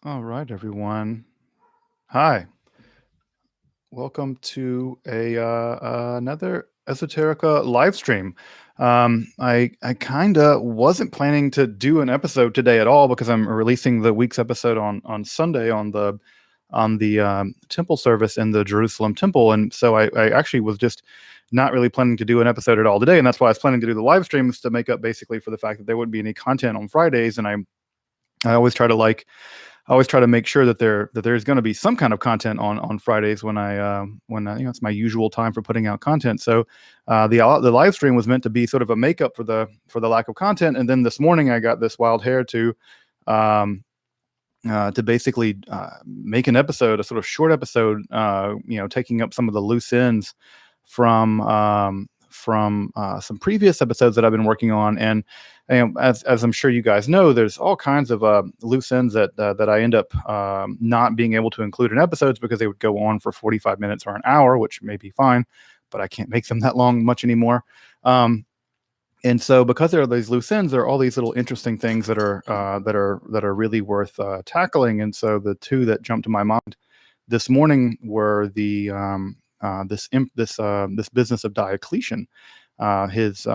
All right, everyone. Hi. Welcome to another Esoterica live stream. I kind of wasn't planning to do an episode today at all because I'm releasing the week's episode on Sunday on the temple service in the Jerusalem temple, and so I actually was just not really planning to do an episode at all today, and that's why I was planning to do the live streams to make up basically for the fact that there wouldn't be any content on Fridays, and I always try to make sure that there's going to be some kind of content on Fridays when it's my usual time for putting out content. So the live stream was meant to be sort of a makeup for the lack of content. And then this morning I got this wild hair um, to basically make an episode, a sort of short episode, taking up some of the loose ends from some previous episodes that I've been working on. And as I'm sure you guys know, there's all kinds of loose ends that I end up not being able to include in episodes because they would go on for 45 minutes or an hour, which may be fine, but I can't make them that long much anymore. And so, because there are these loose ends, there are all these little interesting things that are really worth tackling. And so, the two that jumped to my mind this morning were this business of Diocletian, his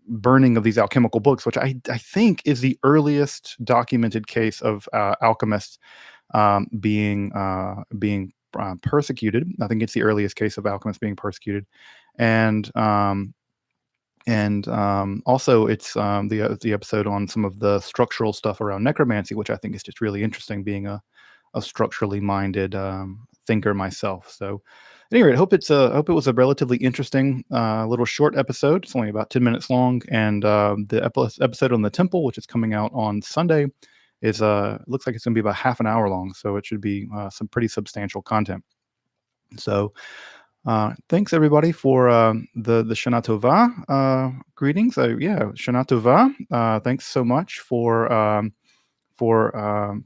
burning of these alchemical books, which I think is the earliest documented case of alchemists being persecuted. I think it's the earliest case of alchemists being persecuted, and also it's the episode on some of the structural stuff around necromancy, which I think is just really interesting, being a structurally minded thinker myself. So, anyway, I hope it was a relatively interesting little short episode. It's only about 10 minutes long, and the episode on the temple, which is coming out on Sunday, is looks like it's going to be about half an hour long. So it should be some pretty substantial content. So. Thanks everybody for the Shana Tova greetings. Yeah, Shana Tova. Thanks so much for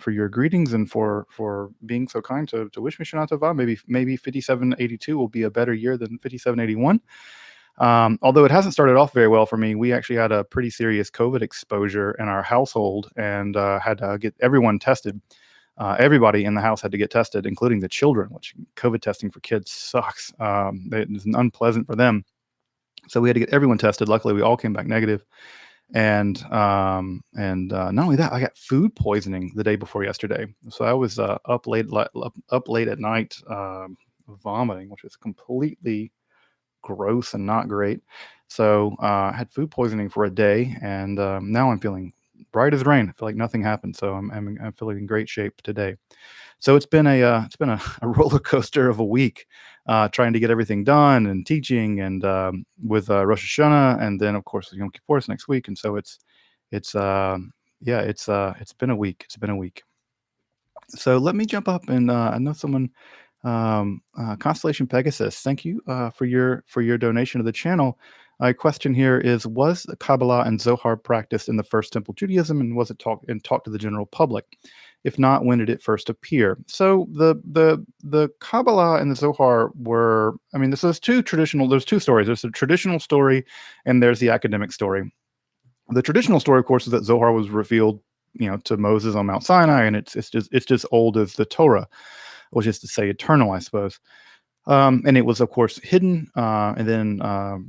your greetings and for being so kind to wish me Shana Tova. Maybe 5782 will be a better year than 5781. Although it hasn't started off very well for me. We actually had a pretty serious COVID exposure in our household and had to get everyone tested. Everybody in the house had to get tested, including the children, which COVID testing for kids sucks. It's unpleasant for them. So we had to get everyone tested. Luckily, we all came back negative. And not only that, I got food poisoning the day before yesterday. So I was up late at night vomiting, which is completely gross and not great. So I had food poisoning for a day, and now I'm feeling bright as rain. I feel like nothing happened, so I'm feeling in great shape today. So it's been a roller coaster of a week, trying to get everything done and teaching, and with Rosh Hashanah, and then of course Yom Kippur next week, and so it's been a week. It's been a week. So let me jump up, and I know someone, Constellation Pegasus. Thank you for your donation to the channel. My question here is: was Kabbalah and Zohar practiced in the first Temple Judaism, and was it taught to the general public? If not, when did it first appear? So the Kabbalah and the Zohar were, I mean, there's two stories. There's a traditional story, and there's the academic story. The traditional story, of course, is that Zohar was revealed, to Moses on Mount Sinai, and it's just old as the Torah, which is to say eternal, I suppose. And it was, of course, hidden and then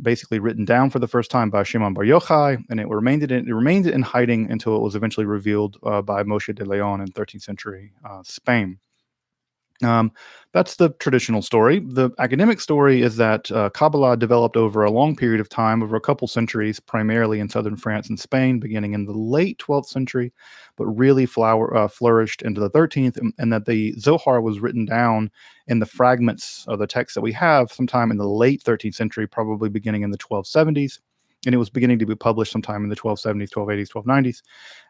basically written down for the first time by Shimon Bar Yochai, and it remained in hiding until it was eventually revealed by Moshe de Leon in 13th century Spain. That's the traditional story. The academic story is that Kabbalah developed over a long period of time, over a couple centuries, primarily in southern France and Spain, beginning in the late 12th century, but really flourished into the 13th, and that the Zohar was written down in the fragments of the text that we have sometime in the late 13th century, probably beginning in the 1270s. And it was beginning to be published sometime in the 1270s, 1280s, 1290s.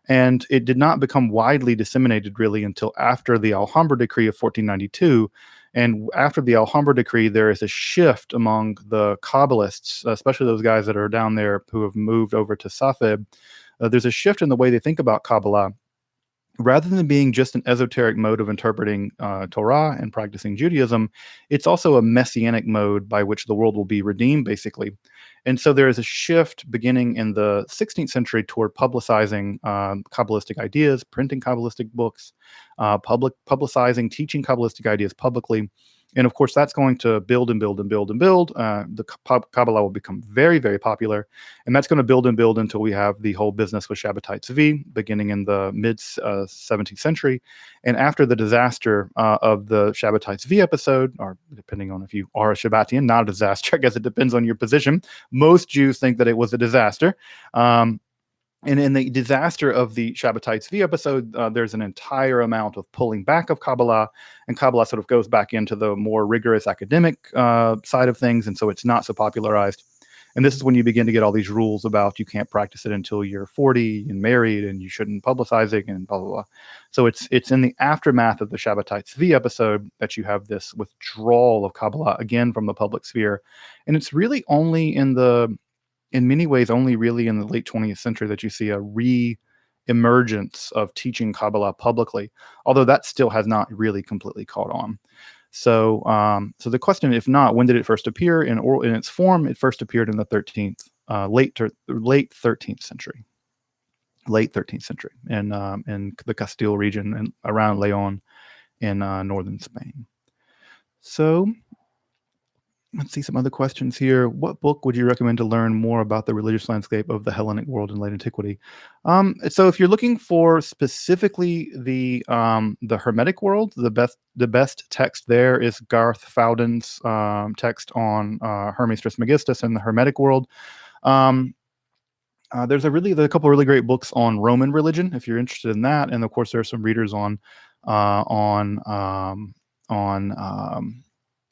And it did not become widely disseminated really until after the Alhambra decree of 1492. And after the Alhambra decree, there is a shift among the Kabbalists, especially those guys that are down there who have moved over to Safed. There's a shift in the way they think about Kabbalah. rather than being just an esoteric mode of interpreting Torah and practicing Judaism, it's also a messianic mode by which the world will be redeemed, basically. And so there is a shift beginning in the 16th century toward publicizing Kabbalistic ideas, printing Kabbalistic books, publicizing, teaching Kabbalistic ideas publicly. And of course, that's going to build and build and build and build. The Kabbalah will become very, very popular. And that's going to build and build until we have the whole business with Shabbatai Tzvi, beginning in the mid 17th century. And after the disaster of the Shabbatai Tzvi episode, or depending on if you are a Shabbatian, not a disaster, I guess it depends on your position. Most Jews think that it was a disaster. And in the disaster of the Shabbatai Tzvi episode, there's an entire amount of pulling back of Kabbalah, and Kabbalah sort of goes back into the more rigorous academic side of things, and so it's not so popularized. And this is when you begin to get all these rules about you can't practice it until you're 40 and married, and you shouldn't publicize it, and blah, blah, blah. So it's in the aftermath of the Shabbatai Tzvi episode that you have this withdrawal of Kabbalah again from the public sphere. And it's really only in many ways, only really in the late 20th century that you see a re-emergence of teaching Kabbalah publicly, although that still has not really completely caught on. So, so the question, if not, when did it first appear in its form? It first appeared in the late 13th century, in the Castile region and around Leon in northern Spain. So, let's see some other questions here. What book would you recommend to learn more about the religious landscape of the Hellenic world in late antiquity? So if you're looking for specifically the Hermetic world, the best text there is Garth Fowden's text on Hermes Trismegistus and the Hermetic world. There's a couple of really great books on Roman religion if you're interested in that, and of course there are some readers on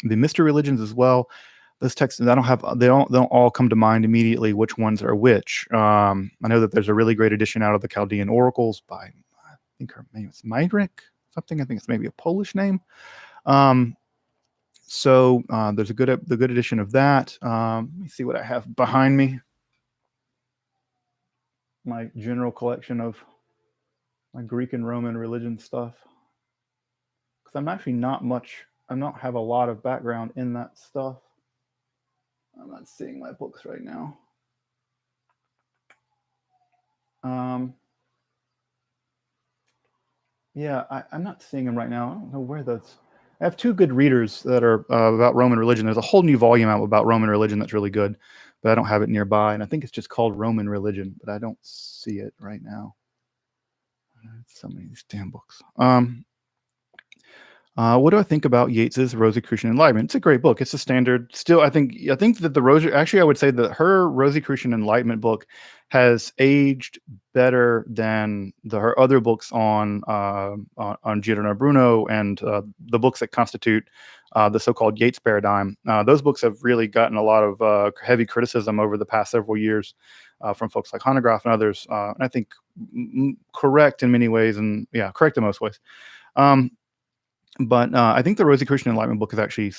the mystery religions as well. Those texts, they don't all come to mind immediately which ones are which. I know that there's a really great edition out of the Chaldean Oracles by, I think her name is Meidrich something. I think it's maybe a Polish name. So there's the good edition of that. Let me see what I have behind me. My general collection of my Greek and Roman religion stuff. Because I'm actually I don't have a lot of background in that stuff. I'm not seeing my books right now. Yeah, I'm not seeing them right now. I don't know where those. I have two good readers that are about Roman religion. There's a whole new volume out about Roman religion that's really good, but I don't have it nearby. And I think it's just called Roman Religion, but I don't see it right now. So many of these damn books. What do I think about Yeats's Rosicrucian Enlightenment? It's a great book. It's a standard. Still, I think that I would say that her Rosicrucian Enlightenment book has aged better than her other books on Giordano Bruno and the books that constitute the so-called Yeats paradigm. Those books have really gotten a lot of heavy criticism over the past several years from folks like Hanegraaff and others. And I think correct in many ways, and correct in most ways. But I think the Rosicrucian Enlightenment book has actually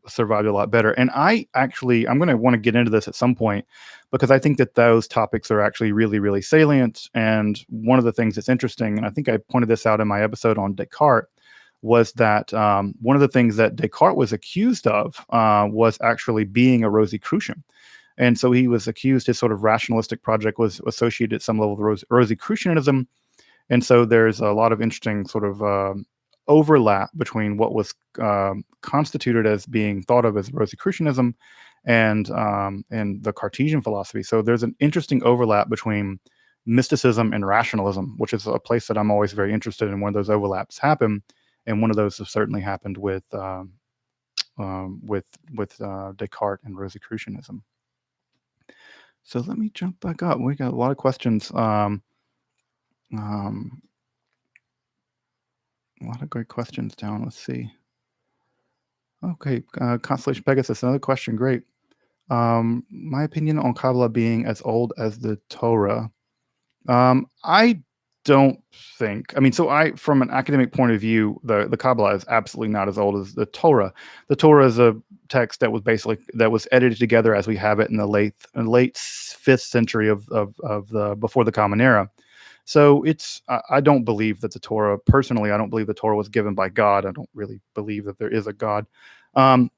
survived a lot better. And I'm going to want to get into this at some point because I think that those topics are actually really, really salient. And one of the things that's interesting, and I think I pointed this out in my episode on Descartes, was that one of the things that Descartes was accused of was actually being a Rosicrucian. And so he was accused, his sort of rationalistic project was associated at some level with Rosicrucianism. And so there's a lot of interesting sort of overlap between what was constituted as being thought of as Rosicrucianism and the Cartesian philosophy. So there's an interesting overlap between mysticism and rationalism, which is a place that I'm always very interested in when those overlaps happen. And one of those has certainly happened with Descartes and Rosicrucianism. So let me jump back up. We got a lot of questions. A lot of great questions down. Let's see. Okay, Constellation Pegasus, another question. Great. My opinion on Kabbalah being as old as the Torah. I don't think. I mean, from an academic point of view, the Kabbalah is absolutely not as old as the Torah. The Torah is a text that was edited together as we have it in the late 5th century of the before the Common Era. So I don't believe that the Torah, personally, I don't believe the Torah was given by God. I don't really believe that there is a God. Um,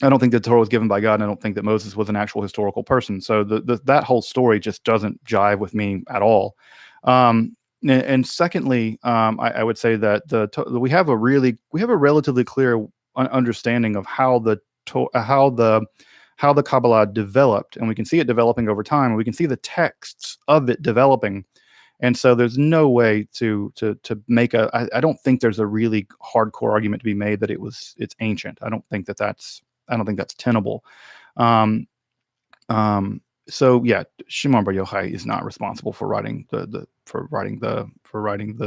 I don't think that the Torah was given by God, and I don't think that Moses was an actual historical person. So that whole story just doesn't jive with me at all. And secondly, I would say that we have a relatively clear understanding of how the Kabbalah developed, and we can see it developing over time, and we can see the texts of it developing. And so there's no way to make I don't think there's a really hardcore argument to be made that it's ancient. I don't think that's tenable. Um, so yeah, Shimon Bar Yochai is not responsible for writing the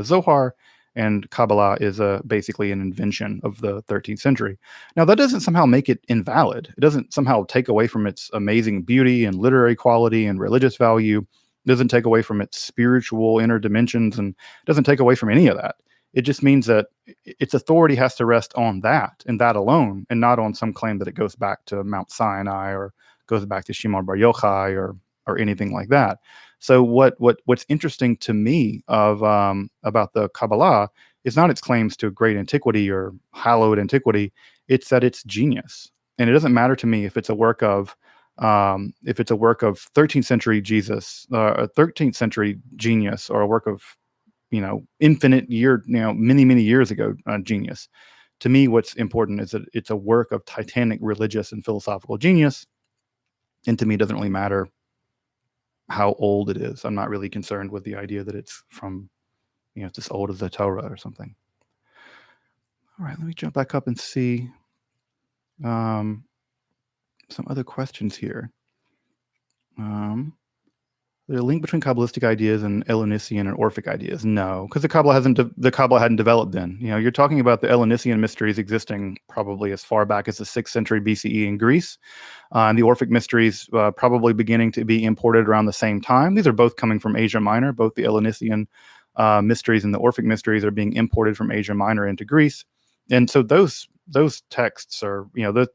Zohar, and Kabbalah is basically an invention of the 13th century. Now that doesn't somehow make it invalid. It doesn't somehow take away from its amazing beauty and literary quality and religious value. It doesn't take away from its spiritual inner dimensions, and it doesn't take away from any of that. It just means that its authority has to rest on that and that alone, and not on some claim that it goes back to Mount Sinai or goes back to Shimon Bar Yochai or anything like that. So what's interesting to me about the Kabbalah is not its claims to great antiquity or hallowed antiquity. It's that it's genius, and it doesn't matter to me if it's a work of 13th century Jesus, a 13th century genius, or a work of many years ago genius. To me, what's important is that it's a work of titanic religious and philosophical genius. And to me, it doesn't really matter how old it is. I'm not really concerned with the idea that it's from, it's as old as the Torah or something. All right, let me jump back up and see some other questions here. The link between Kabbalistic ideas and Hellenician and Orphic ideas? No, because the Kabbalah hadn't developed then. You're talking about the Hellenician mysteries existing probably as far back as the 6th century BCE in Greece, and the Orphic mysteries probably beginning to be imported around the same time. These are both coming from Asia Minor. Both the Hellenician mysteries and the Orphic mysteries are being imported from Asia Minor into Greece, and so those texts are,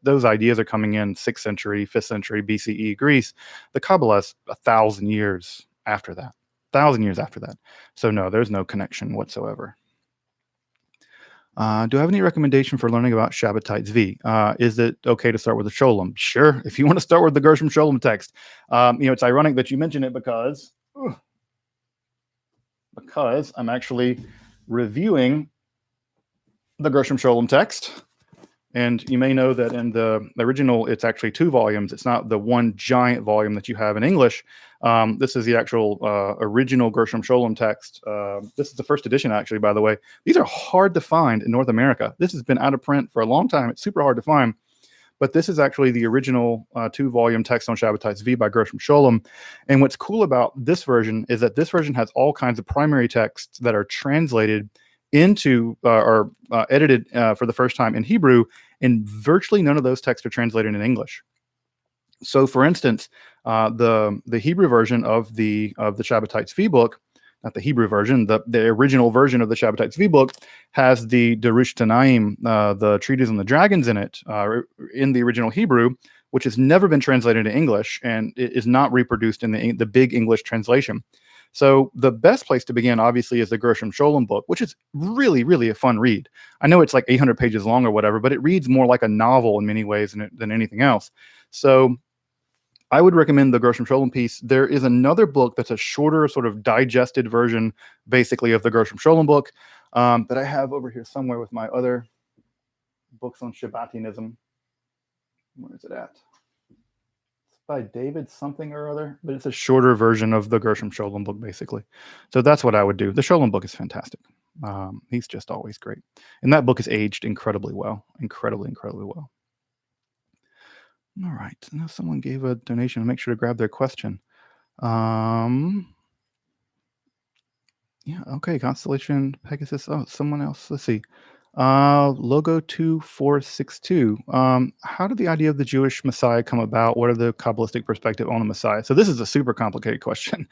those ideas are coming in 6th century, 5th century BCE Greece. The Kabbalah is 1,000 years after that. 1,000 years after that. So no, there's no connection whatsoever. Do I have any recommendation for learning about Shabbatai Tzvi? Is it okay to start with the Sholem? Sure, if you want to start with the Gershom Sholem text. It's ironic that you mention it because I'm actually reviewing the Gershom Sholem text. And you may know that in the original, it's actually 2 volumes. It's not the one giant volume that you have in English. This is the actual original Gershom Sholem text. This is the first edition, actually, by the way. These are hard to find in North America. This has been out of print for a long time. It's super hard to find. But this is actually the original 2-volume text on Shabbatai Tzvi by Gershom Sholem. And what's cool about this version is that this version has all kinds of primary texts that are translated into or edited for the first time in Hebrew, and virtually none of those texts are translated in English. So, for instance, the Hebrew version of the Shabbatai Tzvi book, not the Hebrew version, the original version of the Shabbatai Tzvi book has the Derush Tanaim, the treatise on the dragons in it, in the original Hebrew, which has never been translated into English, and it is not reproduced in the big English translation. So the best place to begin, obviously, is the Gershom Sholem book, which is really, really a fun read. I know it's like 800 pages long or whatever, but it reads more like a novel in many ways than anything else. So I would recommend the Gershom Sholem piece. There is another book that's a shorter, sort of digested version, basically, of the Gershom Sholem book that I have over here somewhere with my other books on Shabbatianism. Where is it at? By David something or other, but it's a shorter version of the Gershom Sholem book, basically. So that's what I would do. The Sholem book is fantastic. He's just always great. And that book is aged incredibly well. Incredibly well. All right. Now someone gave a donation. I'll make sure to grab their question. Yeah, okay. Constellation, Pegasus. Oh, someone else. Let's see. Logo 2462. How did the idea of the Jewish Messiah come about? What are the Kabbalistic perspective on the Messiah? So this is a super complicated question.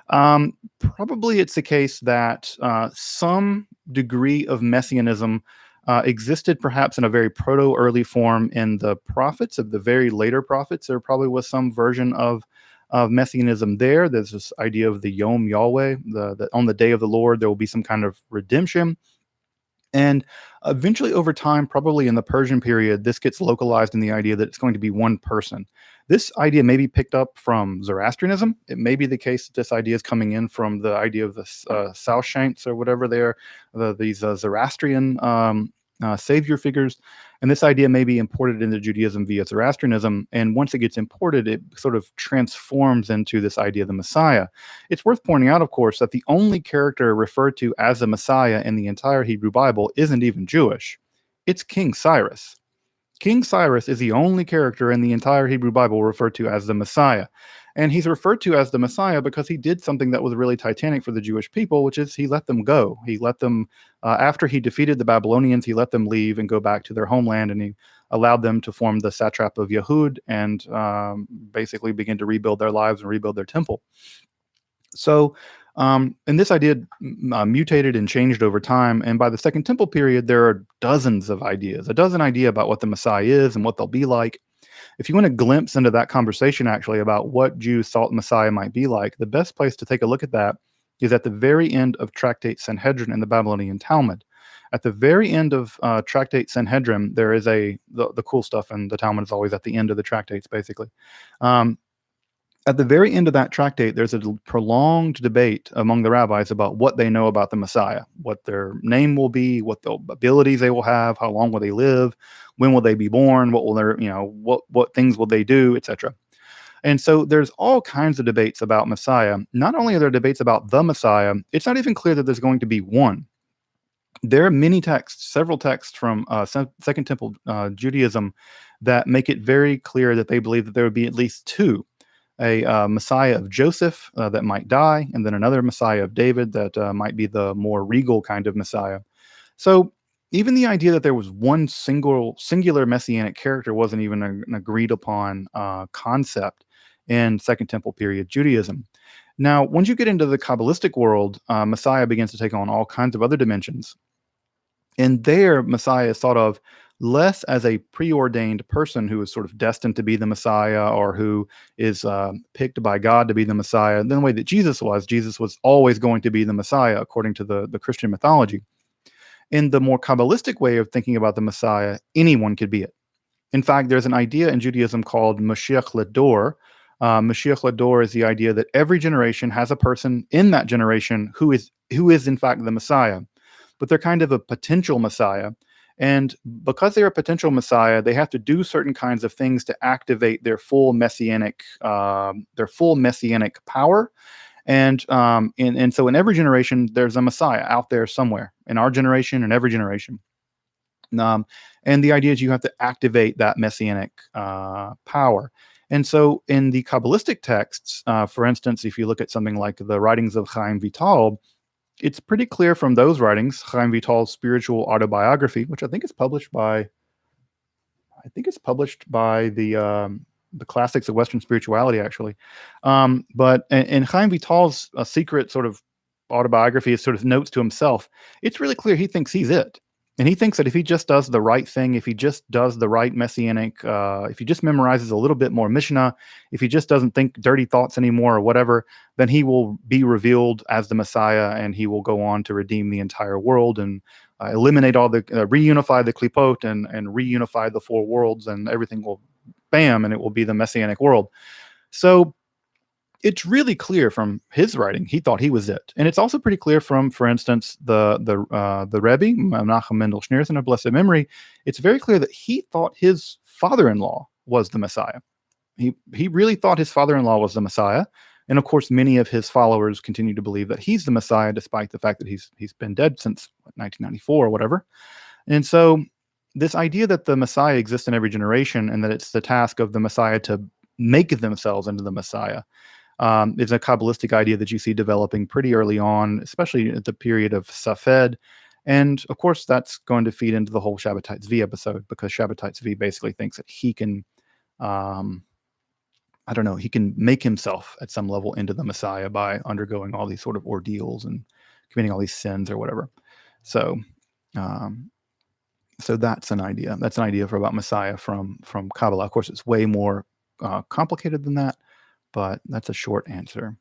Probably it's the case that some degree of messianism existed perhaps in a very proto-early form in the prophets, of the very later prophets. There probably was some version of of messianism there. There's this idea of the Yom Yahweh, the on the day of the Lord, there will be some kind of redemption. And eventually, over time, probably in the Persian period, this gets localized in the idea that it's going to be one person. This idea may be picked up from Zoroastrianism. It may be the case that this idea is coming in from the idea of the Saoshanks or whatever they're, these Zoroastrian savior figures. And this idea may be imported into Judaism via Zoroastrianism. And once it gets imported, it sort of transforms into this idea of the Messiah. It's worth pointing out, of course, that the only character referred to as the Messiah in the entire Hebrew Bible isn't even Jewish. It's King Cyrus. King Cyrus is the only character in the entire Hebrew Bible referred to as the Messiah. And he's referred to as the Messiah because he did something that was really titanic for the Jewish people, which is he let them go. He let them, after he defeated the Babylonians, he let them leave and go back to their homeland, and he allowed them to form the satrap of Yehud and basically begin to rebuild their lives and rebuild their temple. So, and this idea mutated and changed over time. And by the Second Temple period, there are dozens of ideas, a dozen ideas about what the Messiah is and what they'll be like. If you want a glimpse into that conversation, actually, about what Jews thought the Messiah might be like, the best place to take a look at that is at the very end of Tractate Sanhedrin in the Babylonian Talmud. At the very end of Tractate Sanhedrin, there is the cool stuff, and the Talmud is always at the end of the tractates, basically. At the very end of that tractate, there's a prolonged debate among the rabbis about what they know about the Messiah, what their name will be, what the abilities they will have, how long will they live, when will they be born, what will their, what things will they do, etc. And so there's all kinds of debates about Messiah. Not only are there debates about the Messiah, it's not even clear that there's going to be one. There are many texts, several texts from Second Temple Judaism that make it very clear that they believe that there would be at least two. A Messiah of Joseph that might die, and then another Messiah of David that might be the more regal kind of Messiah. So even the idea that there was one singular messianic character wasn't even an agreed upon concept in Second Temple period Judaism. Now, once you get into the Kabbalistic world, Messiah begins to take on all kinds of other dimensions. And there, Messiah is thought of less as a preordained person who is sort of destined to be the Messiah, or who is picked by God to be the Messiah, than the way that Jesus was. Jesus was always going to be the Messiah, according to the Christian mythology. In the more Kabbalistic way of thinking about the Messiah, anyone could be it. In fact, there's an idea in Judaism called Mashiach Lador. Mashiach Lador is the idea that every generation has a person in that generation who is in fact the Messiah. But they're kind of a potential Messiah. And because they're a potential Messiah, they have to do certain kinds of things to activate their full messianic power. And so in every generation, there's a Messiah out there somewhere, in our generation and every generation. And the idea is you have to activate that messianic power. And so in the Kabbalistic texts, for instance, if you look at something like the writings of Chaim Vital, it's pretty clear from those writings, Chaim Vital's spiritual autobiography, which I think is published by the Classics of Western Spirituality, actually. But in Chaim Vital's secret sort of autobiography, is sort of notes to himself. It's really clear he thinks he's it. And he thinks that if he just does the right thing, if he just does the right messianic, if he just memorizes a little bit more Mishnah, if he just doesn't think dirty thoughts anymore or whatever, then he will be revealed as the Messiah, and he will go on to redeem the entire world and eliminate all the, reunify the klipot and reunify the four worlds, and everything will, bam, and it will be the messianic world. So it's really clear from his writing, he thought he was it. And it's also pretty clear from, for instance, the Rebbe, Menachem Mendel Schneerson of blessed memory. It's very clear that he thought his father-in-law was the Messiah. He really thought his father-in-law was the Messiah. And of course, many of his followers continue to believe that he's the Messiah, despite the fact that he's been dead since 1994 or whatever. And so this idea that the Messiah exists in every generation, and that it's the task of the Messiah to make themselves into the Messiah, is a Kabbalistic idea that you see developing pretty early on, especially at the period of Safed. And of course, that's going to feed into the whole Shabbatai Tzvi episode, because Shabbatai Tzvi basically thinks that he can, he can make himself at some level into the Messiah by undergoing all these sort of ordeals and committing all these sins or whatever. So, so that's an idea. That's an idea about Messiah from Kabbalah. Of course, it's way more complicated than that. but that's a short answer.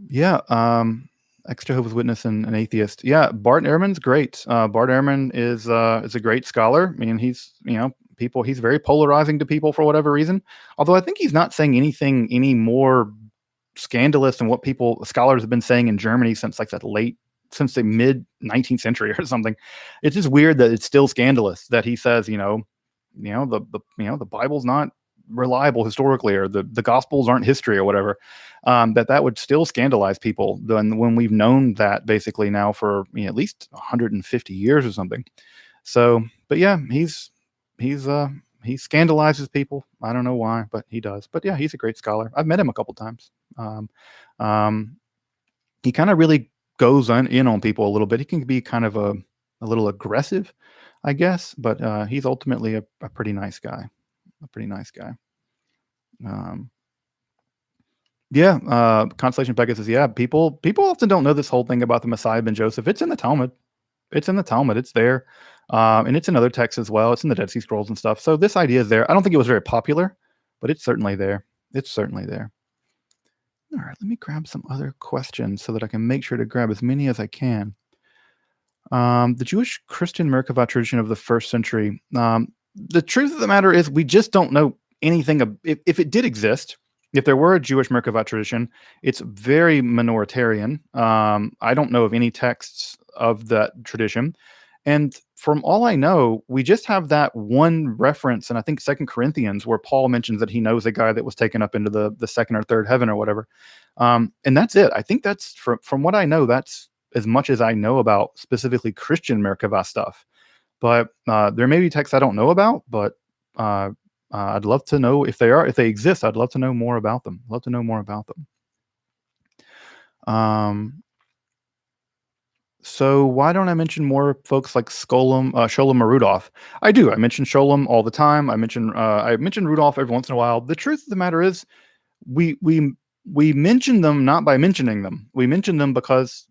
Yeah. Ex-Jehovah's Witness and an atheist. Yeah, Bart Ehrman's great. Bart Ehrman is a great scholar. I mean, he's he's very polarizing to people for whatever reason. Although I think he's not saying anything any more scandalous than what scholars have been saying in Germany since since the mid 19th century or something. It's just weird that it's still scandalous that he says the Bible's not reliable historically, or the Gospels aren't history or whatever. That would still scandalize people when we've known that basically now for at least 150 years or something. So, but yeah, he scandalizes people. I don't know why, but he does. But yeah, he's a great scholar. I've met him a couple times. He kind of really goes in on people a little bit. He can be kind of a little aggressive, I guess, but he's ultimately a pretty nice guy. A pretty nice guy. Constellation Pegasus. Yeah, people often don't know this whole thing about the Messiah ben Joseph. It's in the Talmud. It's in the Talmud. It's there, and it's in other texts as well. It's in the Dead Sea Scrolls and stuff. So this idea is there. I don't think it was very popular, but it's certainly there. It's certainly there. All right, let me grab some other questions so that I can make sure to grab as many as I can. The Jewish Christian Merkava tradition of the first century. The truth of the matter is we just don't know anything. If it did exist, if there were a Jewish Merkava tradition, it's very minoritarian. I don't know of any texts of that tradition. And from all I know, we just have that one reference, and I think 2 Corinthians, where Paul mentions that he knows a guy that was taken up into the second or third heaven or whatever. And that's it. I think that's, from what I know, that's as much as I know about specifically Christian Merkava stuff. But there may be texts I don't know about, but I'd love to know if they exist. I'd love to know more about them. So why don't I mention more folks like Sholem or Rudolph? I do. I mention Sholem all the time. I mention Rudolph every once in a while. The truth of the matter is, we mention them not by mentioning them. We mention them because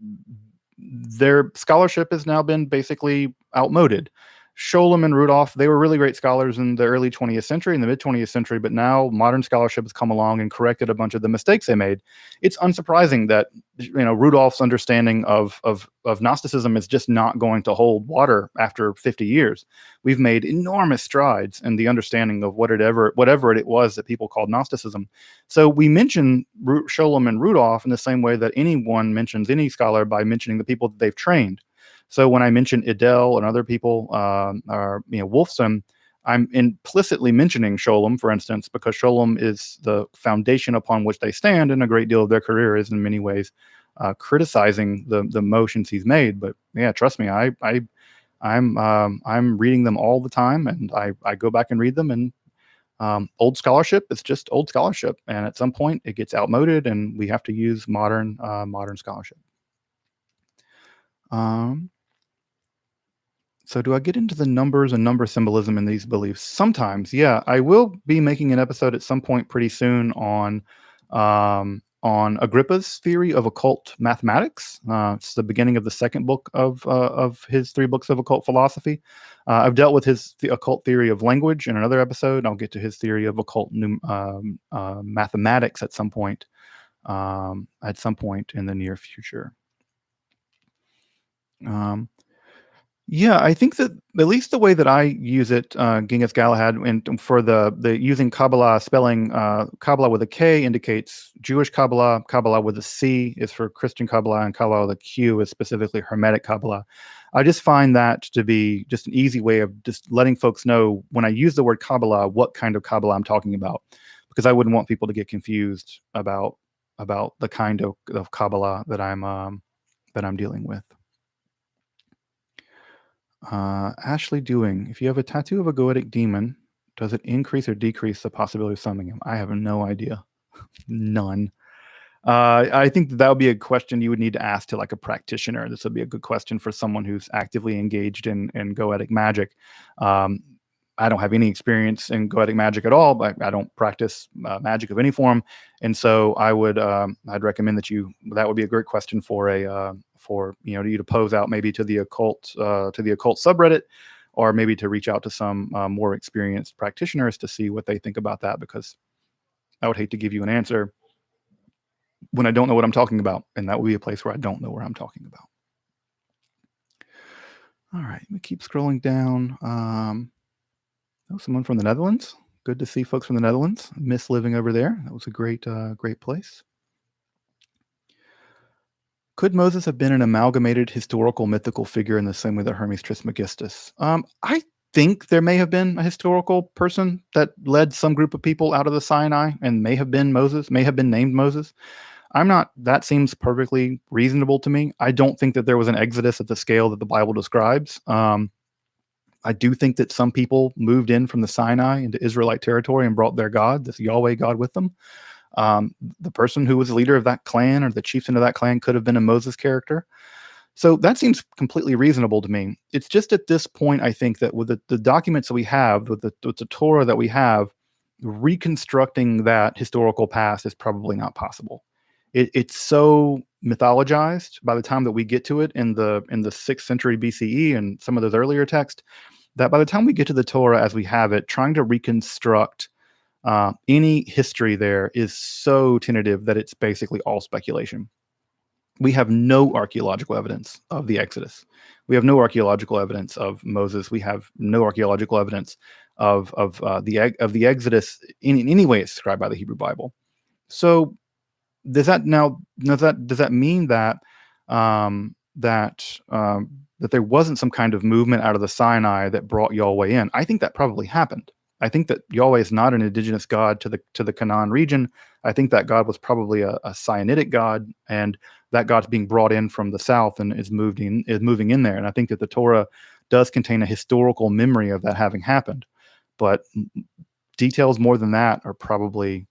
their scholarship has now been basically outmoded. Sholem and Rudolph, they were really great scholars in the early 20th century, in the mid 20th century, but now modern scholarship has come along and corrected a bunch of the mistakes they made. It's unsurprising that Rudolph's understanding of Gnosticism is just not going to hold water after 50 years. We've made enormous strides in the understanding of whatever it was that people called Gnosticism. So we mention Sholem and Rudolph in the same way that anyone mentions any scholar by mentioning the people that they've trained. So when I mention Idel and other people, or Wolfson, I'm implicitly mentioning Sholem, for instance, because Sholem is the foundation upon which they stand, and a great deal of their career is in many ways criticizing the motions he's made. But yeah, trust me, I'm reading them all the time, and I go back and read them. And old scholarship is just old scholarship, and at some point it gets outmoded, and we have to use modern scholarship. So do I get into the numbers and number symbolism in these beliefs? Sometimes, yeah. I will be making an episode at some point pretty soon on Agrippa's theory of occult mathematics. It's the beginning of the second book of his 3 books of occult philosophy. I've dealt with his occult theory of language in another episode. I'll get to his theory of occult mathematics at some point in the near future. Yeah, I think that at least the way that I use it, Genghis Galahad, and for the using Kabbalah spelling, Kabbalah with a K indicates Jewish Kabbalah. Kabbalah with a C is for Christian Kabbalah, and Kabbalah with a Q is specifically Hermetic Kabbalah. I just find that to be just an easy way of just letting folks know when I use the word Kabbalah, what kind of Kabbalah I'm talking about, because I wouldn't want people to get confused about the kind of Kabbalah that I'm dealing with. Ashley Dewing, if you have a tattoo of a goetic demon, does it increase or decrease the possibility of summoning him? I have no idea. None. I think that would be a question you would need to ask to like a practitioner. This would be a good question for someone who's actively engaged in goetic magic. I don't have any experience in goetic magic at all, but I don't practice magic of any form, and so I'd recommend that would be a great question for you to pose out maybe to the occult subreddit, or maybe to reach out to some more experienced practitioners to see what they think about that, because I would hate to give you an answer when I don't know what I'm talking about, and that would be a place where I don't know where I'm talking about. All right, let me keep scrolling down. Someone from the Netherlands. Good to see folks from the Netherlands. I miss living over there. That was a great place. Could Moses have been an amalgamated historical mythical figure in the same way that Hermes Trismegistus? I think there may have been a historical person that led some group of people out of the Sinai and may have been Moses, may have been named Moses. That seems perfectly reasonable to me. I don't think that there was an exodus at the scale that the Bible describes. I do think that some people moved in from the Sinai into Israelite territory and brought their God, this Yahweh God, with them. The person who was the leader of that clan or the chieftain of that clan could have been a Moses character. So that seems completely reasonable to me. It's just at this point, I think that with the documents that we have, with the Torah that we have, reconstructing that historical past is probably not possible. It's so mythologized by the time that we get to it in the 6th century BCE and some of those earlier texts, that by the time we get to the Torah as we have it, trying to reconstruct any history there is so tentative that it's basically all speculation. We have no archaeological evidence of the Exodus. We have no archaeological evidence of Moses. We have no archaeological evidence of the Exodus in any way it's described by the Hebrew Bible. So does that mean that that there wasn't some kind of movement out of the Sinai that brought Yahweh in? I think that probably happened. I think that Yahweh is not an indigenous God to the Canaan region. I think that God was probably a Sinaitic God, and that God's being brought in from the south and is moving in there. And I think that the Torah does contain a historical memory of that having happened, but details more than that are probably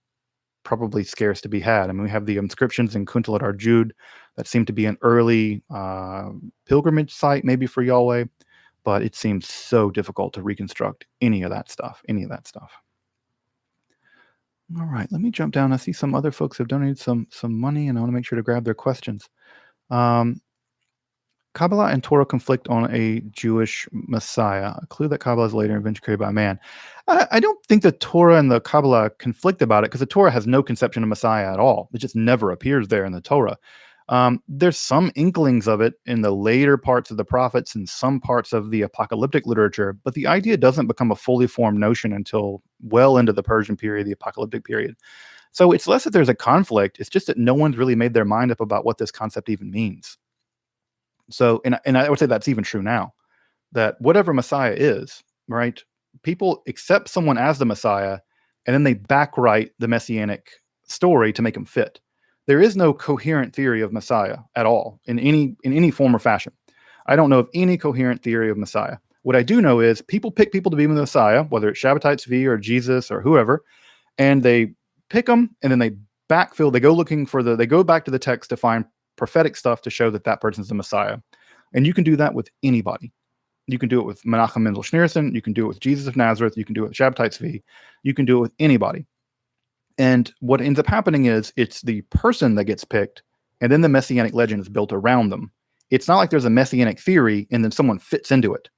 scarce to be had. I mean, we have the inscriptions in Kuntalat Arjud that seem to be an early pilgrimage site, maybe for Yahweh, but it seems so difficult to reconstruct any of that stuff. All right, let me jump down. I see some other folks have donated some money, and I want to make sure to grab their questions. Kabbalah and Torah conflict on a Jewish Messiah. A clue that Kabbalah is later invention created by man. I don't think the Torah and the Kabbalah conflict about it, because the Torah has no conception of Messiah at all. It just never appears there in the Torah. There's some inklings of it in the later parts of the prophets and some parts of the apocalyptic literature, but the idea doesn't become a fully formed notion until well into the Persian period, the apocalyptic period. So it's less that there's a conflict. It's just that no one's really made their mind up about what this concept even means. So, and I would say that's even true now, that whatever Messiah is, right, people accept someone as the Messiah, and then they backwrite the messianic story to make them fit. There is no coherent theory of Messiah at all in any form or fashion. I don't know of any coherent theory of Messiah. What I do know is people pick people to be the Messiah, whether it's Shabbatai Tzvi or Jesus or whoever, and they pick them, and then they backfill. They go back to the text to find prophetic stuff to show that that person's the Messiah. And you can do that with anybody. You can do it with Menachem Mendel Schneerson. You can do it with Jesus of Nazareth. You can do it with Shabbatai Tzvi. You can do it with anybody. And what ends up happening is it's the person that gets picked, and then the messianic legend is built around them. It's not like there's a messianic theory and then someone fits into it.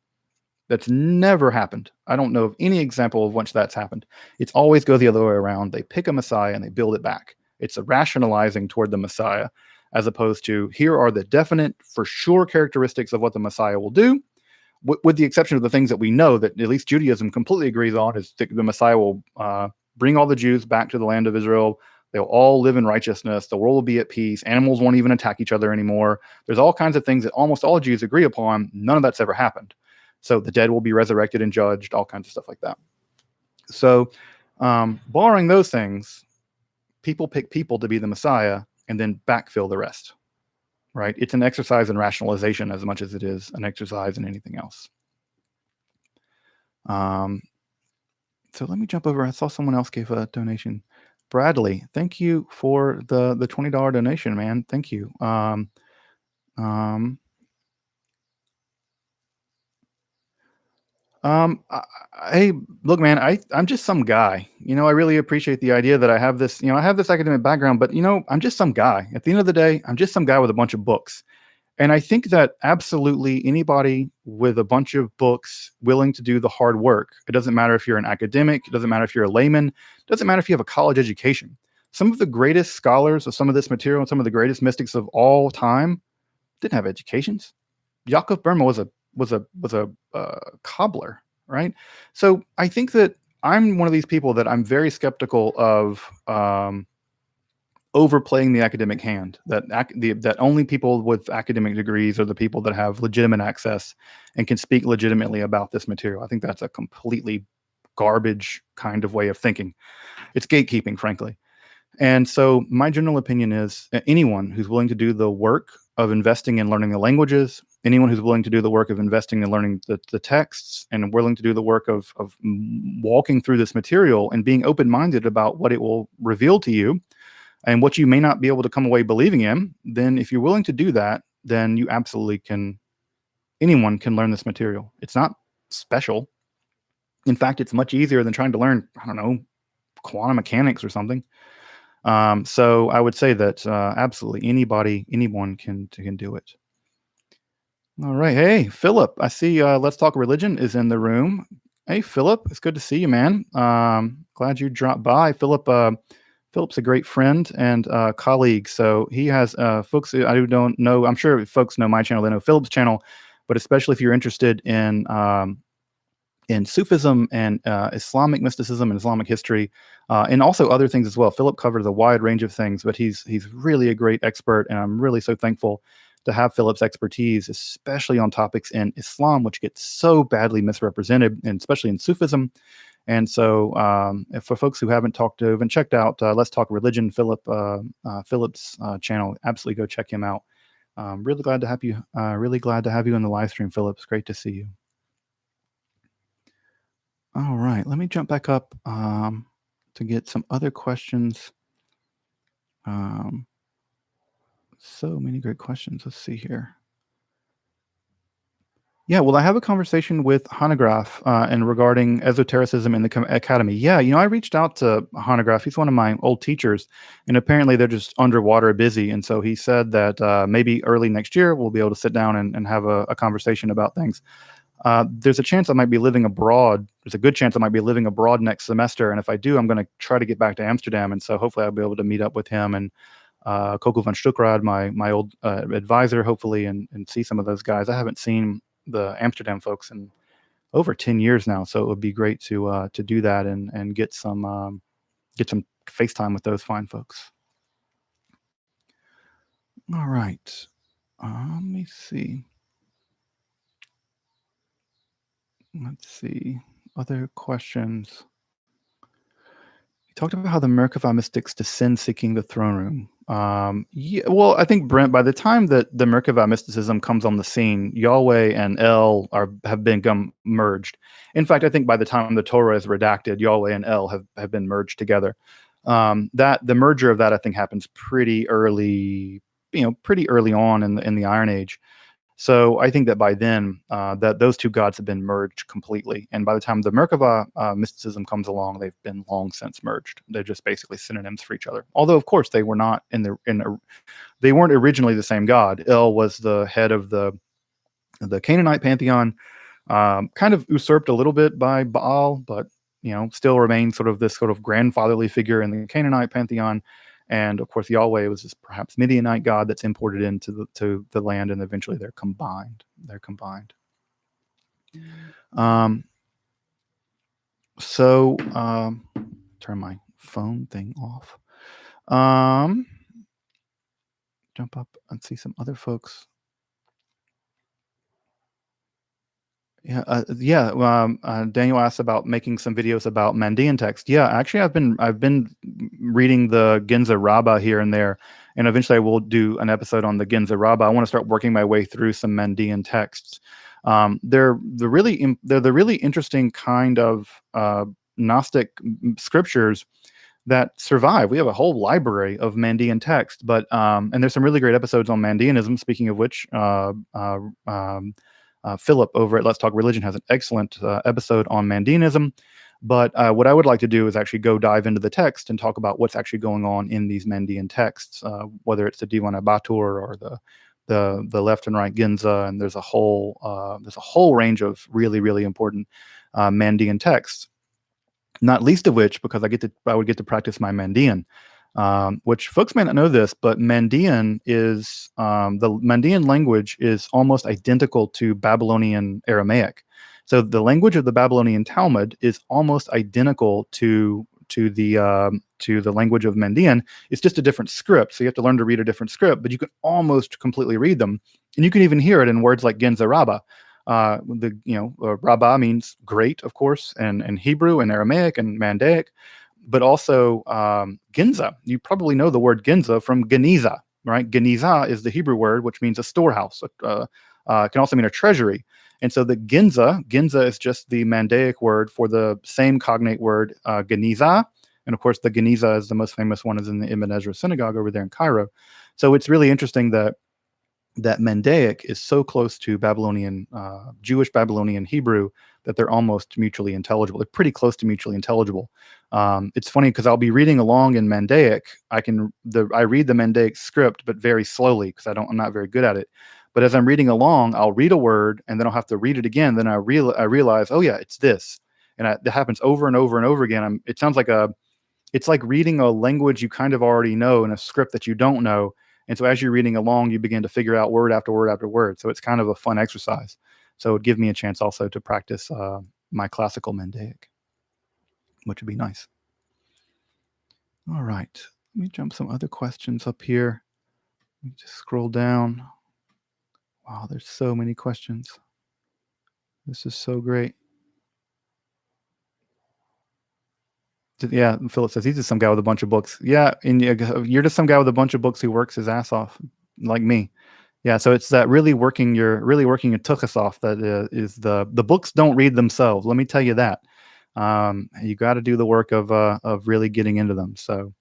That's never happened. I don't know of any example of which that's happened. It's always go the other way around. They pick a Messiah and they build it back. It's a rationalizing toward the Messiah, as opposed to here are the definite, for sure characteristics of what the Messiah will do, with the exception of the things that we know that at least Judaism completely agrees on, is that the Messiah will bring all the Jews back to the land of Israel. They'll all live in righteousness. The world will be at peace. Animals won't even attack each other anymore. There's all kinds of things that almost all Jews agree upon. None of that's ever happened. So the dead will be resurrected and judged, all kinds of stuff like that. So barring those things, people pick people to be the Messiah and then backfill the rest, right? It's an exercise in rationalization as much as it is an exercise in anything else. So let me jump over. I saw someone else gave a donation. Bradley, thank you for the $20 donation, man. Thank you. Hey, look, man, I'm just some guy. I really appreciate the idea that I have this academic background, but I'm just some guy. At the end of the day, I'm just some guy with a bunch of books. And I think that absolutely anybody with a bunch of books willing to do the hard work, it doesn't matter if you're an academic, it doesn't matter if you're a layman, it doesn't matter if you have a college education. Some of the greatest scholars of some of this material and some of the greatest mystics of all time didn't have educations. Jakob Burma was a cobbler, right? So I think that I'm one of these people that I'm very skeptical of overplaying the academic hand. That only people with academic degrees are the people that have legitimate access and can speak legitimately about this material. I think that's a completely garbage kind of way of thinking. It's gatekeeping, frankly. And so my general opinion is anyone who's willing to do the work of investing in learning the languages, anyone who's willing to do the work of investing in learning the texts, and willing to do the work of walking through this material and being open-minded about what it will reveal to you and what you may not be able to come away believing in, then if you're willing to do that, then you absolutely can, anyone can learn this material. It's not special. In fact, it's much easier than trying to learn, I don't know, quantum mechanics or something. So I would say that absolutely anyone can do it. All right. Hey, Philip, I see Let's Talk Religion is in the room. Hey, Philip, it's good to see you, man. Glad you dropped by. Philip's a great friend and colleague. So he has folks I don't know. I'm sure folks know my channel. They know Philip's channel, but especially if you're interested in Sufism and Islamic mysticism and Islamic history, and also other things as well. Philip covers a wide range of things, but he's really a great expert, and I'm really so thankful to have Philip's expertise, especially on topics in Islam, which gets so badly misrepresented, and especially in Sufism. And so, for folks who haven't checked out Let's Talk Religion, Philip's channel, absolutely go check him out. Really glad to have you. Really glad to have you in the live stream, Philip. It's great to see you. All right, let me jump back up to get some other questions. So many great questions. Let's see here. Yeah, well, I have a conversation with Hanegraaff and regarding esotericism in the academy. Yeah, I reached out to Hanegraaff. He's one of my old teachers, and apparently they're just underwater busy. And so he said that maybe early next year we'll be able to sit down and have a conversation about things. There's a chance I might be living abroad. There's a good chance I might be living abroad next semester. And if I do, I'm going to try to get back to Amsterdam. And so hopefully I'll be able to meet up with him and Coco van Stukrad, my old advisor, hopefully, and see some of those guys. I haven't seen the Amsterdam folks in over 10 years now. So it would be great to do that and get some FaceTime with those fine folks. All right. Let me see. Let's see. Other questions. You talked about how the Merkava mystics descend seeking the throne room. Yeah, well, I think, Brent, by the time that the Merkava mysticism comes on the scene, Yahweh and El have become merged. In fact, I think by the time the Torah is redacted, Yahweh and El have been merged together. That the merger of that, I think, happens pretty early on in the Iron Age. So I think that by then, that those two gods have been merged completely. And by the time the Merkava mysticism comes along, they've been long since merged. They're just basically synonyms for each other. Although, of course, they were not they weren't originally the same god. El was the head of the Canaanite pantheon, kind of usurped a little bit by Baal, but still remained sort of this sort of grandfatherly figure in the Canaanite pantheon. And of course, Yahweh was this perhaps Midianite god that's imported into the land, and eventually they're combined. So turn my phone thing off. Jump up and see some other folks. Daniel asked about making some videos about mandian text. Yeah, actually, I've been reading the Genza Rabbah here and there, and eventually I will do an episode on the Genza Rabbah. I want to start working my way through some mandian texts. They're the really interesting kind of Gnostic scriptures that survive. We have a whole library of mandian text, but and there's some really great episodes on mandianism. Speaking of which, Philip over at Let's Talk Religion has an excellent episode on mandianism. But what I would like to do is actually go dive into the text and talk about what's actually going on in these mandian texts, whether it's the Divan Batur or the left and right Ginza, and there's a whole range of really important mandian texts. Not least of which, because I would get to practice my mandian, which folks may not know this, but mandian is the mandian language is almost identical to Babylonian Aramaic. So the language of the Babylonian Talmud is almost identical to the language of Mandian. It's just a different script, so you have to learn to read a different script, but you can almost completely read them, and you can even hear it in words like Genza Rabbah. Rabbah means great, of course, and Hebrew and Aramaic and Mandaic, but also Ginza. You probably know the word Ginza from Geniza, right? Geniza is the Hebrew word, which means a storehouse. Can also mean a treasury. And so the Ginza is just the Mandaic word for the same cognate word, Geniza. And of course, the Geniza is the most famous one, is in the Ibn Ezra synagogue over there in Cairo. So it's really interesting that Mandaic is so close to Babylonian, Jewish Babylonian Hebrew, that they're almost mutually intelligible. They're pretty close to mutually intelligible. It's funny because I'll be reading along in Mandaic. I read the Mandaic script, but very slowly because I'm not very good at it. But as I'm reading along, I'll read a word and then I'll have to read it again. Then I realize, oh yeah, it's this, and that happens over and over and over again. It's like reading a language you kind of already know in a script that you don't know. And so as you're reading along, you begin to figure out word after word after word. So it's kind of a fun exercise. So it would give me a chance also to practice my classical Mandaic, which would be nice. All right. Let me jump some other questions up here. Let me just scroll down. Wow, there's so many questions. This is so great. Yeah, Philip says he's just some guy with a bunch of books. Yeah, and you're just some guy with a bunch of books who works his ass off, like me. Yeah, so it's that really working your tuchus off that is the books don't read themselves. Let me tell you that. You got to do the work of really getting into them. So,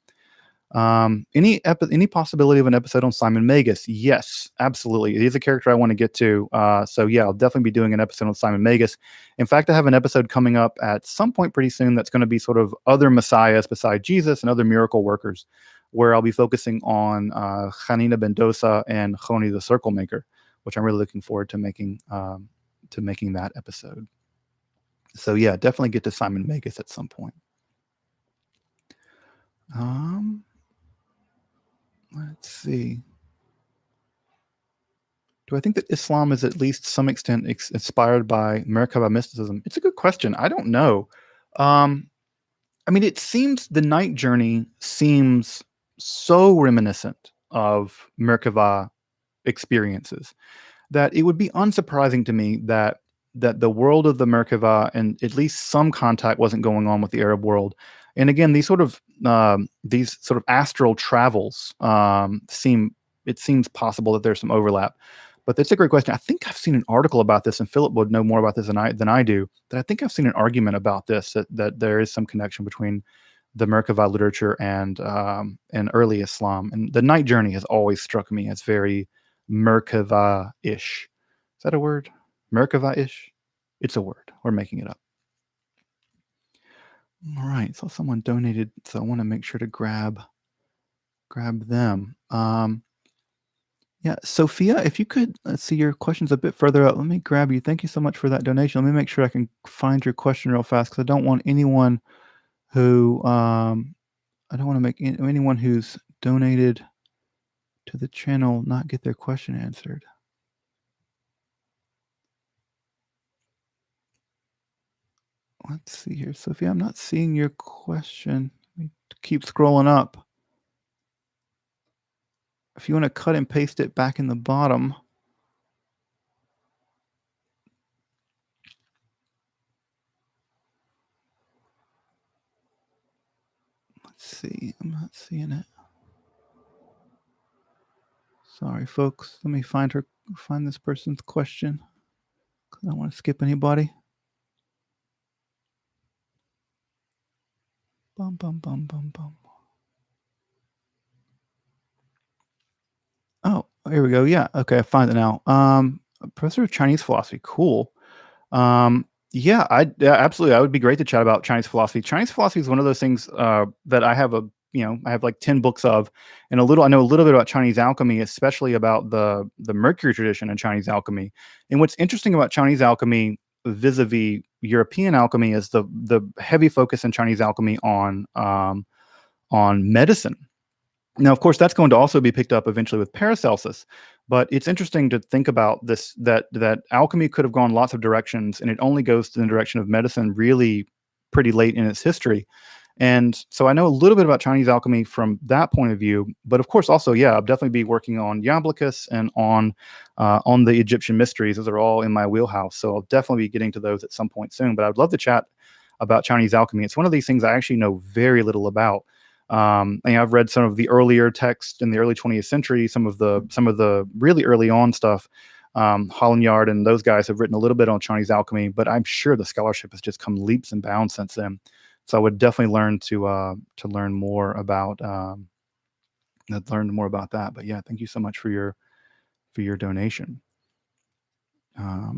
any possibility of an episode on Simon Magus? Yes, absolutely. He's a character I want to get to. So yeah, I'll definitely be doing an episode on Simon Magus. In fact, I have an episode coming up at some point pretty soon that's going to be sort of other messiahs beside Jesus and other miracle workers, where I'll be focusing on Hanina ben Dosa and Choni the Circle Maker, which I'm really looking forward to making that episode. So yeah, definitely get to Simon Magus at some point. Let's see. Do I think that Islam is at least to some extent inspired by Merkava mysticism? It's a good question. I don't know. I mean, it seems the night journey seems so reminiscent of Merkava experiences that it would be unsurprising to me that the world of the Merkava and at least some contact wasn't going on with the Arab world. And again, these sort of astral travels it seems possible that there's some overlap. But that's a great question. I think I've seen an article about this, and Philip would know more about this than I do. That I think I've seen an argument about this, that there is some connection between the Merkava literature and early Islam. And the night journey has always struck me as very Merkava-ish. Is that a word? Merkava-ish? It's a word. We're making it up. All right. So someone donated, so I want to make sure to grab them. Yeah, Sophia, if you could see your questions a bit further out, let me grab you. Thank you so much for that donation. Let me make sure I can find your question real fast, because I don't want anyone who I don't want to make anyone who's donated to the channel not get their question answered. Let's see here, Sophia. I'm not seeing your question. Let me keep scrolling up. If you want to cut and paste it back in the bottom. Let's see. I'm not seeing it. Sorry, folks. Let me find this person's question, because I don't want to skip anybody. Bum, bum, bum, bum, bum. Oh, here we go. Yeah. Okay. I find it now. Professor of Chinese philosophy. Cool. Yeah, absolutely. I would be great to chat about Chinese philosophy. Chinese philosophy is one of those things that I have a I have like 10 books of, and I know a little bit about Chinese alchemy, especially about the Mercury tradition in Chinese alchemy. And what's interesting about Chinese alchemy vis-a-vis European alchemy is the heavy focus in Chinese alchemy on medicine. Now, of course, that's going to also be picked up eventually with Paracelsus, but it's interesting to think about this, that alchemy could have gone lots of directions, and it only goes in the direction of medicine really pretty late in its history. And so I know a little bit about Chinese alchemy from that point of view, but of course also, yeah, I'll definitely be working on Iamblichus and on the Egyptian mysteries. Those are all in my wheelhouse, so I'll definitely be getting to those at some point soon. But I'd love to chat about Chinese alchemy. It's one of these things I actually know very little about. I've read some of the earlier texts in the early 20th century, some of the really early on stuff. Hollinyard and those guys have written a little bit on Chinese alchemy, but I'm sure the scholarship has just come leaps and bounds since then. So I would definitely learn more about that. But yeah, thank you so much for your donation. All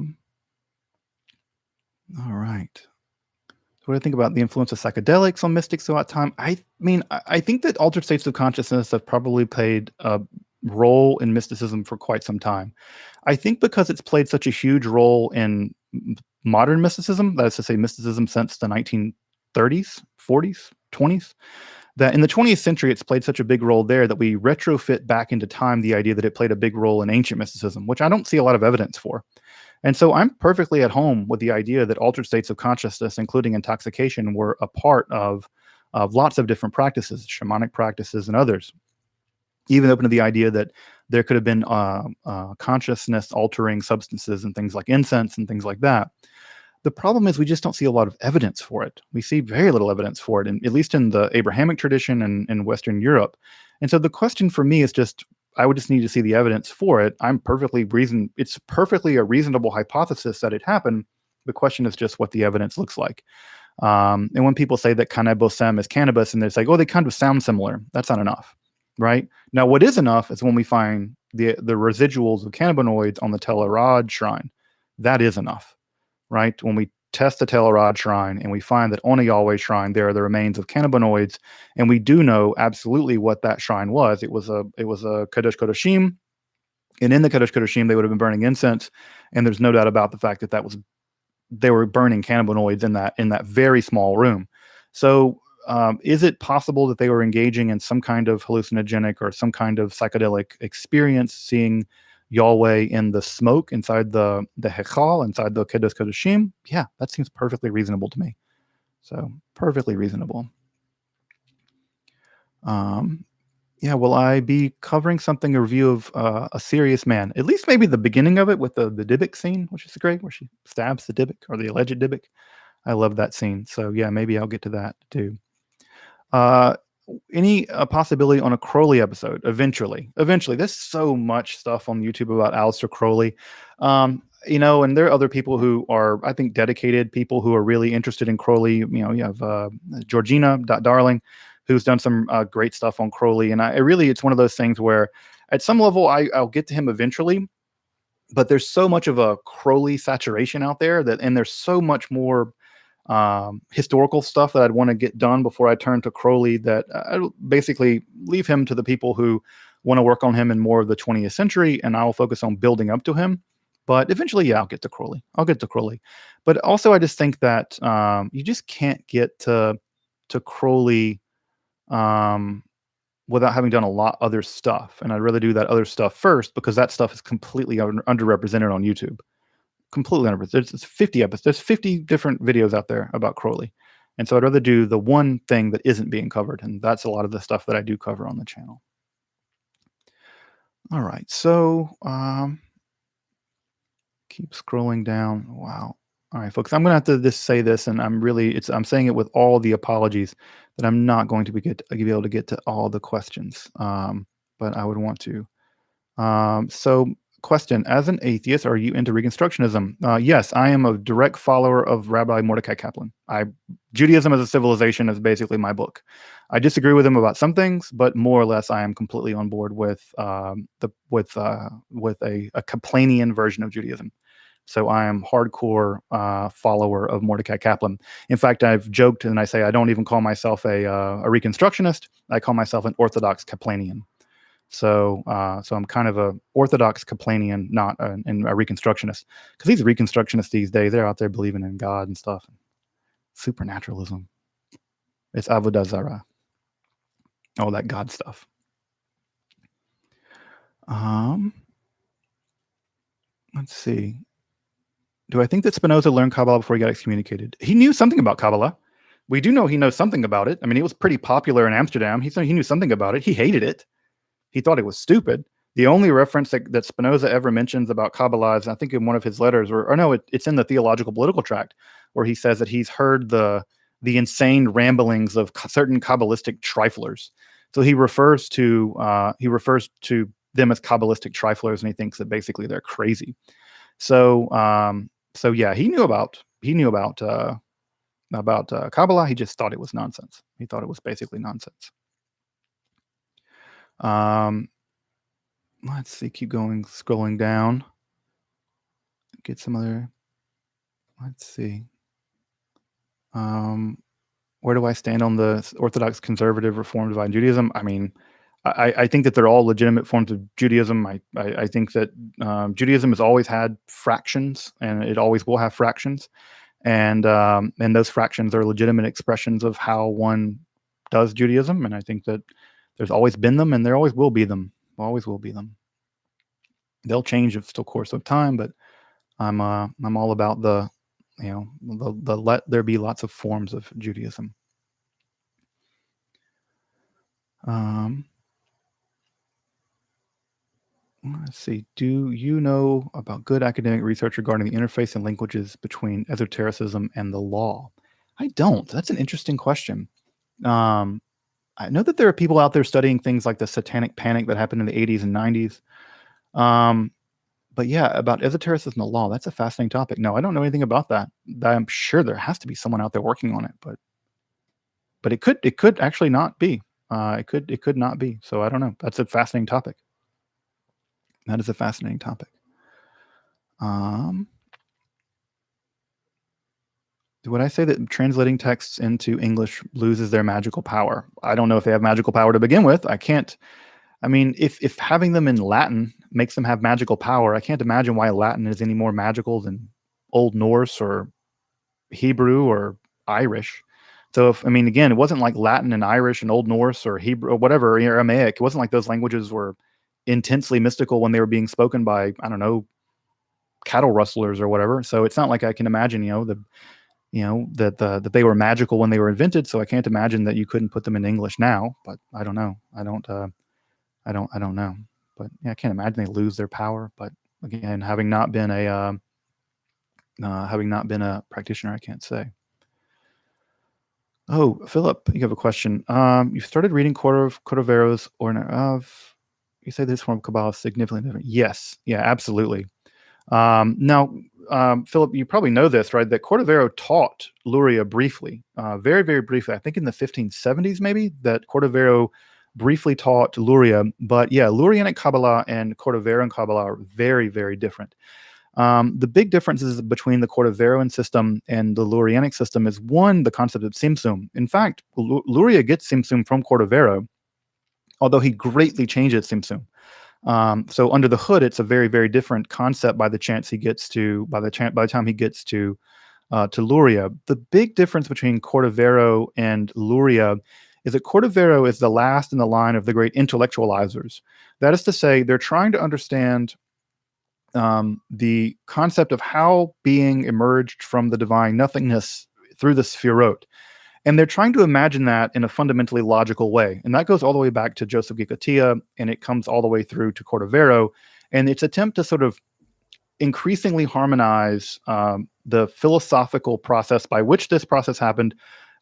right. So what do I think about the influence of psychedelics on mystics throughout time? I mean, I think that altered states of consciousness have probably played a role in mysticism for quite some time. I think because it's played such a huge role in modern mysticism, that is to say mysticism since the 1930s, 40s, 20s, that in the 20th century, it's played such a big role there that we retrofit back into time the idea that it played a big role in ancient mysticism, which I don't see a lot of evidence for. And so I'm perfectly at home with the idea that altered states of consciousness, including intoxication, were a part of lots of different practices, shamanic practices and others, even open to the idea that there could have been consciousness altering substances and things like incense and things like that. The problem is we just don't see a lot of evidence for it. We see very little evidence for it, at least in the Abrahamic tradition and in Western Europe. And so the question for me is just, I would just need to see the evidence for it. It's perfectly a reasonable hypothesis that it happened. The question is just what the evidence looks like. And when people say that cannabism is cannabis, and they're like, oh, they kind of sound similar, that's not enough, right? Now, what is enough is when we find the residuals of cannabinoids on the Telerad shrine. That is enough. Right? When we test the Telerad shrine and we find that on a Yahweh shrine there are the remains of cannabinoids, and we do know absolutely what that shrine was. It was a Kodesh Kodashim, and in the Kodesh Kodashim they would have been burning incense, and there's no doubt about the fact that they were burning cannabinoids in that very small room. So is it possible that they were engaging in some kind of hallucinogenic or some kind of psychedelic experience, seeing Yahweh in the smoke inside the Hechal, inside the Kodesh Kodashim? Yeah, that seems perfectly reasonable to me. So perfectly reasonable. Yeah, will I be covering a review of A Serious Man? At least maybe the beginning of it with the Dybbuk scene, which is great, where she stabs the Dybbuk, or the alleged Dybbuk. I love that scene. So yeah, maybe I'll get to that too. Any possibility on a Crowley episode eventually? There's so much stuff on YouTube about Aleister Crowley, and there are other people who are, I think, dedicated people who are really interested in Crowley. You have Georgina Darling, who's done some great stuff on Crowley, and it's one of those things where at some level I'll get to him eventually, but there's so much of a Crowley saturation out there and there's so much more historical stuff that I'd want to get done before I turn to Crowley, that I basically leave him to the people who want to work on him in more of the 20th century, and I'll focus on building up to him. But eventually, yeah, I'll get to Crowley. But also, I just think that you just can't get to Crowley without having done a lot other stuff. And I'd rather do that other stuff first, because that stuff is completely underrepresented on YouTube. Completely underrepresented. There's 50 episodes. There's 50 different videos out there about Crowley. And so I'd rather do the one thing that isn't being covered. And that's a lot of the stuff that I do cover on the channel. All right. So keep scrolling down. Wow. All right, folks, I'm going to have to just say this, and I'm saying it with all the apologies, that I'm not going to be able to get to all the questions, but I would want to. So question, as an atheist, are you into Reconstructionism? Yes, I am a direct follower of Rabbi Mordecai Kaplan. Judaism as a Civilization is basically my book. I disagree with him about some things, but more or less I am completely on board with a Kaplanian version of Judaism. So I am hardcore follower of Mordecai Kaplan. In fact, I've joked and I say I don't even call myself a Reconstructionist. I call myself an Orthodox Kaplanian. So I'm kind of a Orthodox Kaplanian, not a Reconstructionist. Because these Reconstructionists these days, they're out there believing in God and stuff. Supernaturalism. It's Avodah Zarah. All that God stuff. Let's see. Do I think that Spinoza learned Kabbalah before he got excommunicated? He knew something about Kabbalah. We do know he knows something about it. I mean, it was pretty popular in Amsterdam. He knew something about it. He hated it. He thought it was stupid. The only reference that Spinoza ever mentions about Kabbalah is, I think, in one of his letters, it's in the Theological Political Tract, where he says that he's heard the insane ramblings of certain Kabbalistic triflers. So he refers to them as Kabbalistic triflers, and he thinks that basically they're crazy. So yeah, he knew about Kabbalah. He just thought it was nonsense. He thought it was basically nonsense. Let's see, keep going, scrolling down. Get some other, let's see. Where do I stand on the Orthodox, Conservative, Reform, Divine Judaism? I mean, I think that they're all legitimate forms of Judaism. I think that Judaism has always had fractions, and it always will have fractions. And those fractions are legitimate expressions of how one does Judaism. And I think that there's always been them, and there always will be them. Always will be them. They'll change of the course of time, but I'm all about the let there be lots of forms of Judaism. Let's see. Do you know about good academic research regarding the interface and linkages between esotericism and the law? I don't. That's an interesting question. I know that there are people out there studying things like the Satanic Panic that happened in the 80s and 90s. But yeah, about esotericism and the law, that's a fascinating topic. No, I don't know anything about that. I'm sure there has to be someone out there working on it, but it could actually not be. It could not be. So I don't know. That's a fascinating topic. That is a fascinating topic. Would I say that translating texts into English loses their magical power? I don't know if they have magical power to begin with. I mean, if having them in Latin makes them have magical power, I can't imagine why Latin is any more magical than Old Norse or Hebrew or Irish. So again, it wasn't like Latin and Irish and Old Norse or Hebrew or whatever, Aramaic. It wasn't like those languages were intensely mystical when they were being spoken by, I don't know, cattle rustlers or whatever. So it's not like I can imagine, that they were magical when they were invented. So I can't imagine that you couldn't put them in English now. But I don't know. I don't know. But yeah, I can't imagine they lose their power. But again, having not been a practitioner, I can't say. Oh, Philip, you have a question. You started reading Cordovero's you say this form of Kabbalah is significantly different. Yes. Yeah, absolutely. Now, Philip, you probably know this, right? That Cordovero taught Luria briefly, very, very briefly. I think in the 1570s, maybe, that Cordovero briefly taught Luria. But yeah, Lurianic Kabbalah and Cordoveran Kabbalah are very, very different. The big differences between the Cordoveran system and the Lurianic system is, one, the concept of Tzimtzum. In fact, Luria gets Tzimtzum from Cordovero, although he greatly changes Tzimtzum. So under the hood, it's a very, very different concept by the time he gets to Luria. The big difference between Cordovero and Luria is that Cordovero is the last in the line of the great intellectualizers. That is to say, they're trying to understand the concept of how being emerged from the divine nothingness through the Sphirot. And they're trying to imagine that in a fundamentally logical way. And that goes all the way back to Joseph Gikatia, and it comes all the way through to Cordovero. And its attempt to sort of increasingly harmonize the philosophical process by which this process happened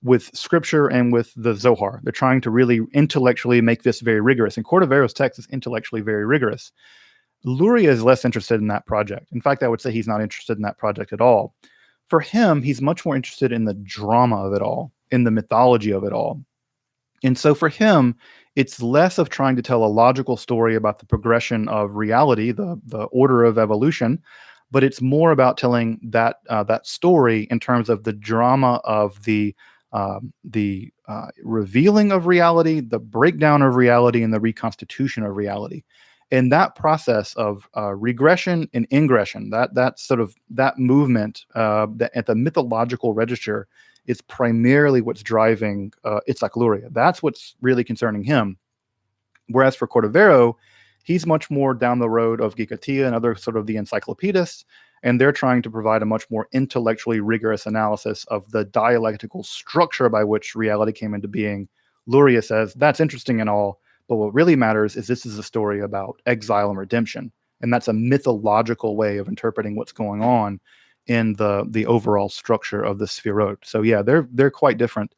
with scripture and with the Zohar. They're trying to really intellectually make this very rigorous. And Cordovero's text is intellectually very rigorous. Luria is less interested in that project. In fact, I would say he's not interested in that project at all. For him, he's much more interested in the drama of it all, in the mythology of it all. And so for him, it's less of trying to tell a logical story about the progression of reality, the order of evolution, but it's more about telling that story in terms of the drama of the revealing of reality, the breakdown of reality, and the reconstitution of reality. And that process of regression and ingression, that sort of that movement that at the mythological register is primarily what's driving Itzhak Luria. That's what's really concerning him. Whereas for Cordovero, he's much more down the road of Gikatia and other sort of the encyclopedists, and they're trying to provide a much more intellectually rigorous analysis of the dialectical structure by which reality came into being. Luria says, that's interesting and all, but what really matters is this is a story about exile and redemption. And that's a mythological way of interpreting what's going on in the overall structure of the Sfirot. So yeah, they're quite different.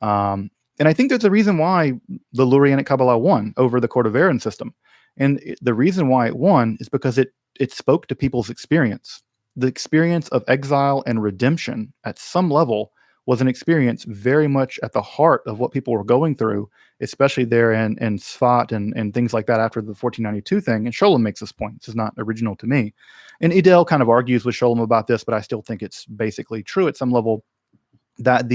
And I think there's a reason why the Lurianic Kabbalah won over the Cordoveran system. And the reason why it won is because it spoke to people's experience. The experience of exile and redemption at some level was an experience very much at the heart of what people were going through, especially there in Sfat and things like that after the 1492 thing. And Sholem makes this point. This is not original to me. And Edel kind of argues with Sholem about this, but I still think it's basically true at some level that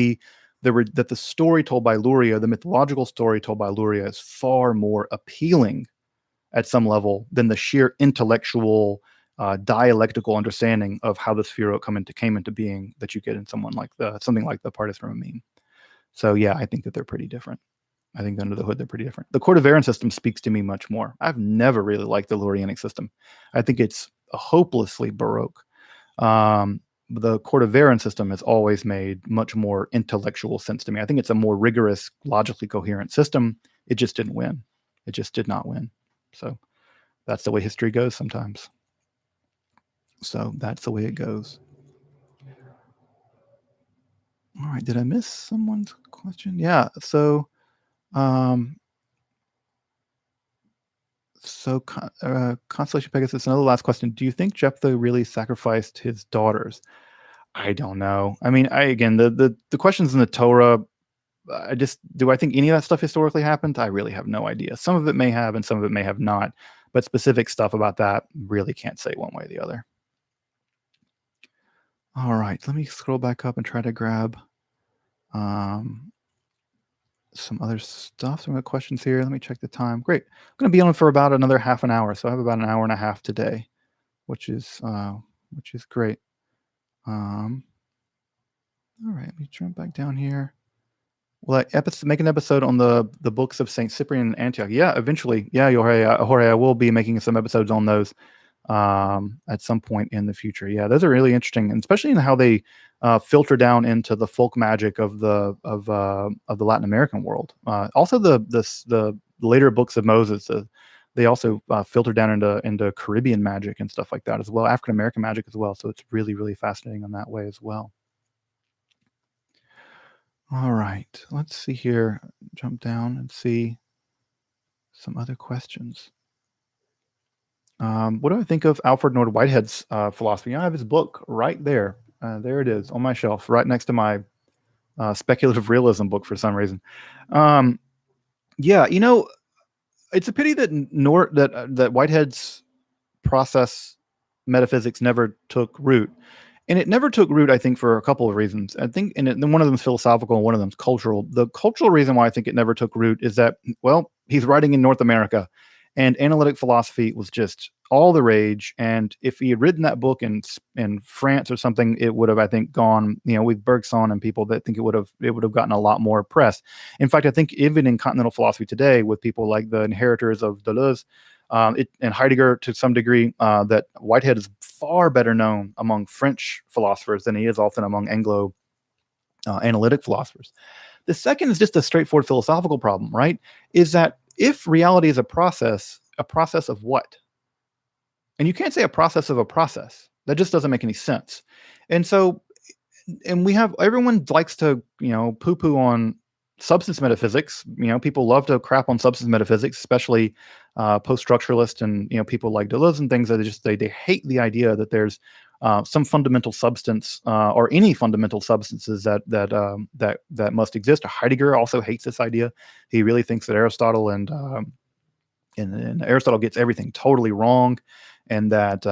that the story told by Luria, the mythological story told by Luria, is far more appealing at some level than the sheer intellectual, dialectical understanding of how the Sfirot came into being that you get in something like the Pardes Ramim. So yeah, I think that they're pretty different. I think under the hood they're pretty different. The Cordoveran system speaks to me much more. I've never really liked the Lurianic system. I think it's hopelessly Baroque. The Cordoveran system has always made much more intellectual sense to me. I think it's a more rigorous, logically coherent system. It just didn't win. It just did not win. So that's the way history goes sometimes. So that's the way it goes. All right. Did I miss someone's question? Yeah. So, Constellation Pegasus, another last question. Do you think Jephthah really sacrificed his daughters? I don't know. I mean, the questions in the Torah, do I think any of that stuff historically happened? I really have no idea. Some of it may have, and some of it may have not. But specific stuff about that, really can't say one way or the other. All right, let me scroll back up and try to grab some other stuff. Some other questions here. Let me check the time. Great. I'm going to be on for about another half an hour, so I have about an hour and a half today, which is great. All right, let me jump back down here. Well, make an episode on the books of Saint Cyprian and Antioch. Yeah, eventually. Yeah, Jorge, I will be making some episodes on those at some point in the future. Yeah, those are really interesting, and especially in how they filter down into the folk magic of the Latin American world. Also, the later books of Moses, they also filter down into Caribbean magic and stuff like that as well, African American magic as well. So it's really, really fascinating in that way as well. All right, let's see here. Jump down and see some other questions. What do I think of Alfred North Whitehead's philosophy? I have his book right there. There it is on my shelf, right next to my speculative realism book for some reason. Yeah, it's a pity that Whitehead's process metaphysics never took root. And it never took root, I think, for a couple of reasons. I think, and one of them is philosophical and one of them is cultural. The cultural reason why I think it never took root is that, well, he's writing in North America, and analytic philosophy was just all the rage. And if he had written that book in France or something, it would have, I think, gone, with Bergson and people that think it would have gotten a lot more press. In fact, I think even in continental philosophy today, with people like the inheritors of Deleuze, and Heidegger to some degree, that Whitehead is far better known among French philosophers than he is often among Anglo analytic philosophers. The second is just a straightforward philosophical problem, right? Is that if reality is a process of what? And you can't say a process of a process. That just doesn't make any sense. And so, everyone likes to, poo-poo on substance metaphysics. People love to crap on substance metaphysics, especially post-structuralists and people like Deleuze and things. That they hate the idea that there's some fundamental substance or any fundamental substances that must exist. Heidegger also hates this idea. He really thinks that Aristotle and Aristotle gets everything totally wrong, and that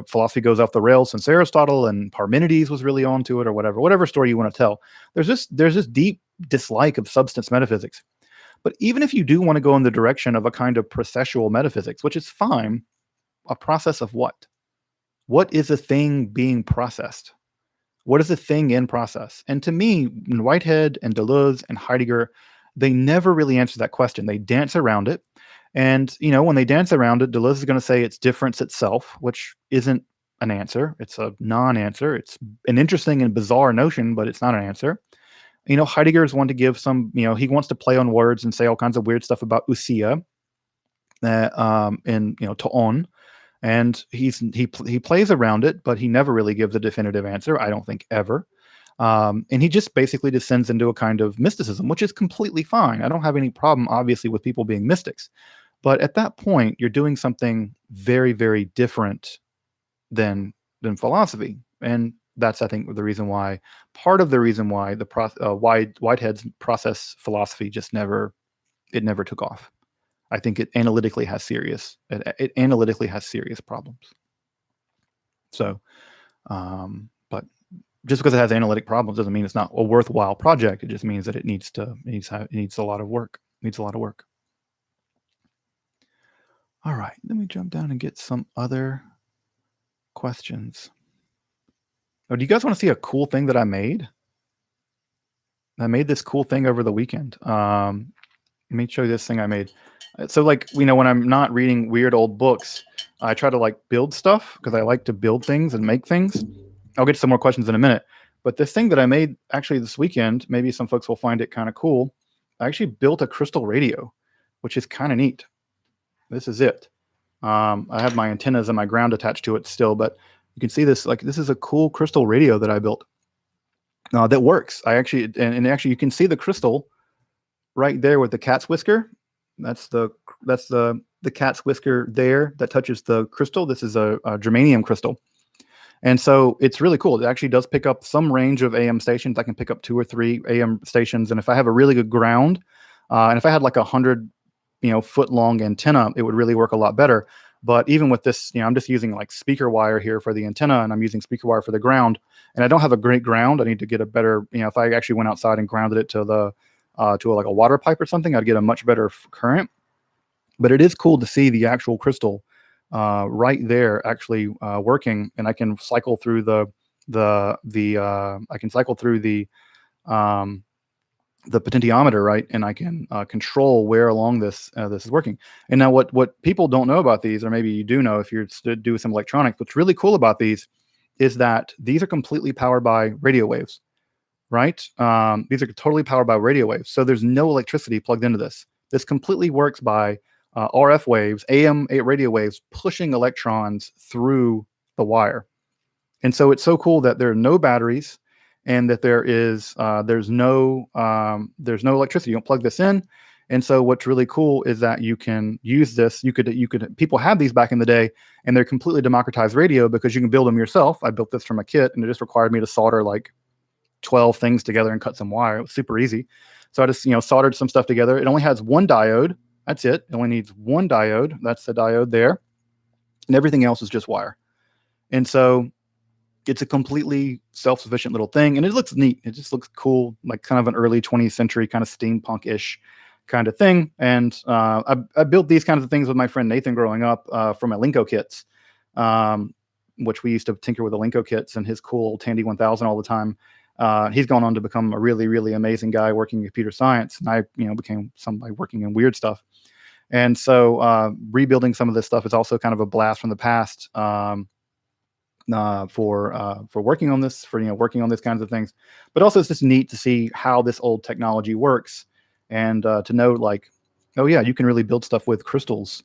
philosophy goes off the rails since Aristotle, and Parmenides was really onto it, or whatever story you want to tell. There's this deep dislike of substance metaphysics. But even if you do want to go in the direction of a kind of processual metaphysics, which is fine, a process of what? What is a thing being processed? What is a thing in process? And to me, Whitehead and Deleuze and Heidegger, they never really answer that question. They dance around it. And, when they dance around it, Deleuze is going to say it's difference itself, which isn't an answer. It's a non-answer. It's an interesting and bizarre notion, but it's not an answer. Heidegger is one to give some, he wants to play on words and say all kinds of weird stuff about ousia, and, to'on. And he plays around it, but he never really gives a definitive answer, I don't think, ever. And he just basically descends into a kind of mysticism, which is completely fine. I don't have any problem, obviously, with people being mystics. But at that point, you're doing something very, very different than philosophy. And that's, I think, part of the reason why Whitehead's process philosophy just never took off. I think it analytically has serious problems. So, but just because it has analytic problems doesn't mean it's not a worthwhile project. It just means that it needs a lot of work. All right, let me jump down and get some other questions. Oh, do you guys want to see a cool thing that I made? I made this cool thing over the weekend. Let me show you this thing I made. So, when I'm not reading weird old books, I try to build stuff because I like to build things and make things. I'll get to some more questions in a minute. But this thing that I made actually this weekend, maybe some folks will find it kind of cool. I actually built a crystal radio, which is kind of neat. This is it. I have my antennas and my ground attached to it still, but you can see this. This is a cool crystal radio that I built that works. Actually you can see the crystal right there with the cat's whisker. That's the cat's whisker there that touches the crystal. This is a germanium crystal. And so it's really cool. It actually does pick up some range of AM stations. I can pick up 2 or 3 AM stations. And if I have a really good ground, and if I had 100, foot long antenna, it would really work a lot better. But even with this, I'm just using speaker wire here for the antenna, and I'm using speaker wire for the ground. And I don't have a great ground. I need to get a better, if I actually went outside and grounded it to a water pipe or something, I'd get a much better current. But it is cool to see the actual crystal right there actually working, and I can cycle through the potentiometer, right, and I can control where along this is working. And now what people don't know about these, or maybe you do know if you're to do some electronics, what's really cool about these is that these are completely powered by radio waves, right? These are totally powered by radio waves, so there's no electricity plugged into this. This completely works by RF waves, AM radio waves, pushing electrons through the wire. And so it's so cool that there are no batteries, and that there's no electricity. You don't plug this in. And so what's really cool is that you can use this. People had these back in the day, and they're completely democratized radio because you can build them yourself. I built this from a kit, and it just required me to solder 12 things together and cut some wire. It was super easy. So I just soldered some stuff together. It only has one diode. That's it. It only needs one diode. That's the diode there. And everything else is just wire. And so it's a completely self-sufficient little thing. And it looks neat. It just looks cool, kind of an early 20th century kind of steampunk-ish kind of thing. And I built these kinds of things with my friend Nathan growing up from my Linko kits, which we used to tinker with the Linko kits and his cool Tandy 1000 all the time. He's gone on to become a really, really amazing guy working in computer science. And I, became somebody working in weird stuff. And so rebuilding some of this stuff is also kind of a blast from the past for working on this, working on these kinds of things. But also it's just neat to see how this old technology works, and to know oh yeah, you can really build stuff with crystals,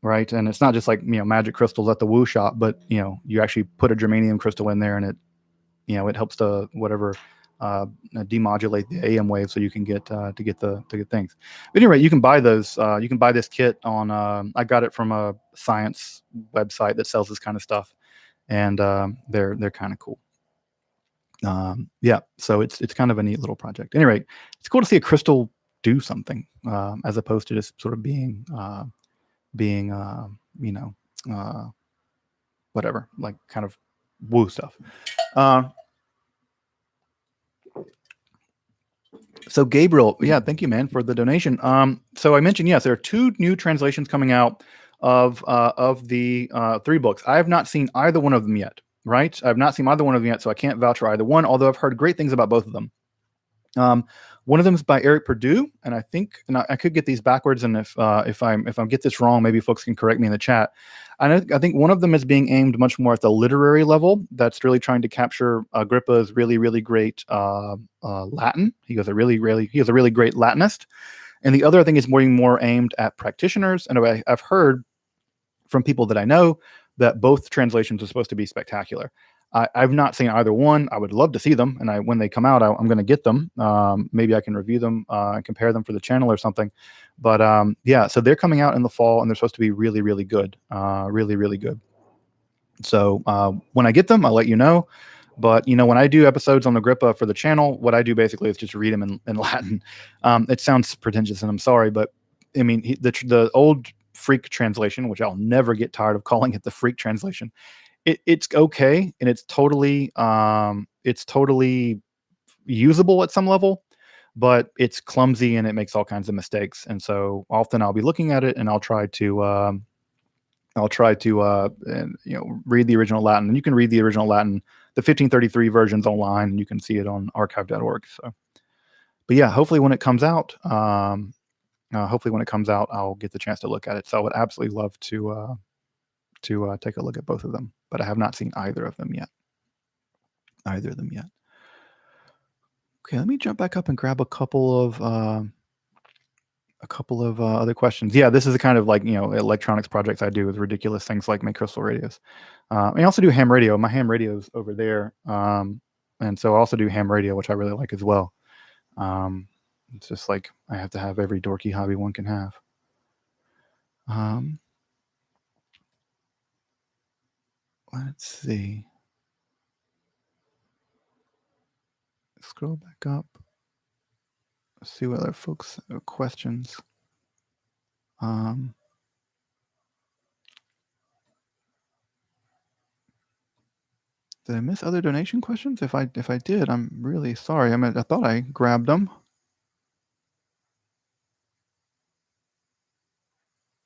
right? And it's not just magic crystals at the woo shop, but you actually put a germanium crystal in there, and it helps to demodulate the AM wave, so you can get things. But anyway, you can buy those. You can buy this kit on. I got it from a science website that sells this kind of stuff, and they're kind of cool. Yeah, so it's kind of a neat little project. Anyway, it's cool to see a crystal do something as opposed to just sort of being whatever, like kind of woo stuff. Uh, So Gabriel, yeah, thank you, man, for the donation. So I mentioned, yes, there are 2 new translations coming out of the 3 books. I have not seen either one of them yet. Right, I have not seen either one of them yet, so I can't vouch for either one. Although I've heard great things about both of them. One of them is by Eric Perdue, and I think, and I could get these backwards, and if I get this wrong, maybe folks can correct me in the chat. I think one of them is being aimed much more at the literary level. That's really trying to capture Agrippa's really great Latin. He was a really great Latinist, and the other I think is more aimed at practitioners. And I've heard from people that I know that both translations are supposed to be spectacular. I've not seen either one. I would love to see them, and when they come out, I'm going to get them. Maybe I can review them and compare them for the channel or something. But yeah, so they're coming out in the fall, and they're supposed to be really good, really good. So when I get them, I'll let you know. But when I do episodes on Agrippa for the channel, what I do basically is just read them in Latin. It sounds pretentious, and I'm sorry, but I mean the old Freak translation, which I'll never get tired of calling it the Freak translation. It's okay, and it's totally usable at some level, but it's clumsy and it makes all kinds of mistakes. And so often I'll be looking at it and I'll try to read the original Latin. And you can read the original Latin, the 1533 versions online, and you can see it on archive.org. So, but yeah, hopefully when it comes out, I'll get the chance to look at it. So I would absolutely love to take a look at both of them, but I have not seen either of them yet. Okay, let me jump back up and grab a couple of other questions. Yeah, this is the kind of electronics projects I do with ridiculous things like make crystal radios. I also do ham radio. My ham radio's over there, and so I also do ham radio, which I really like as well. It's just like I have to have every dorky hobby one can have. Let's see. Scroll back up. See what other folks questions. Did I miss other donation questions? If I did, I'm really sorry. I thought I grabbed them.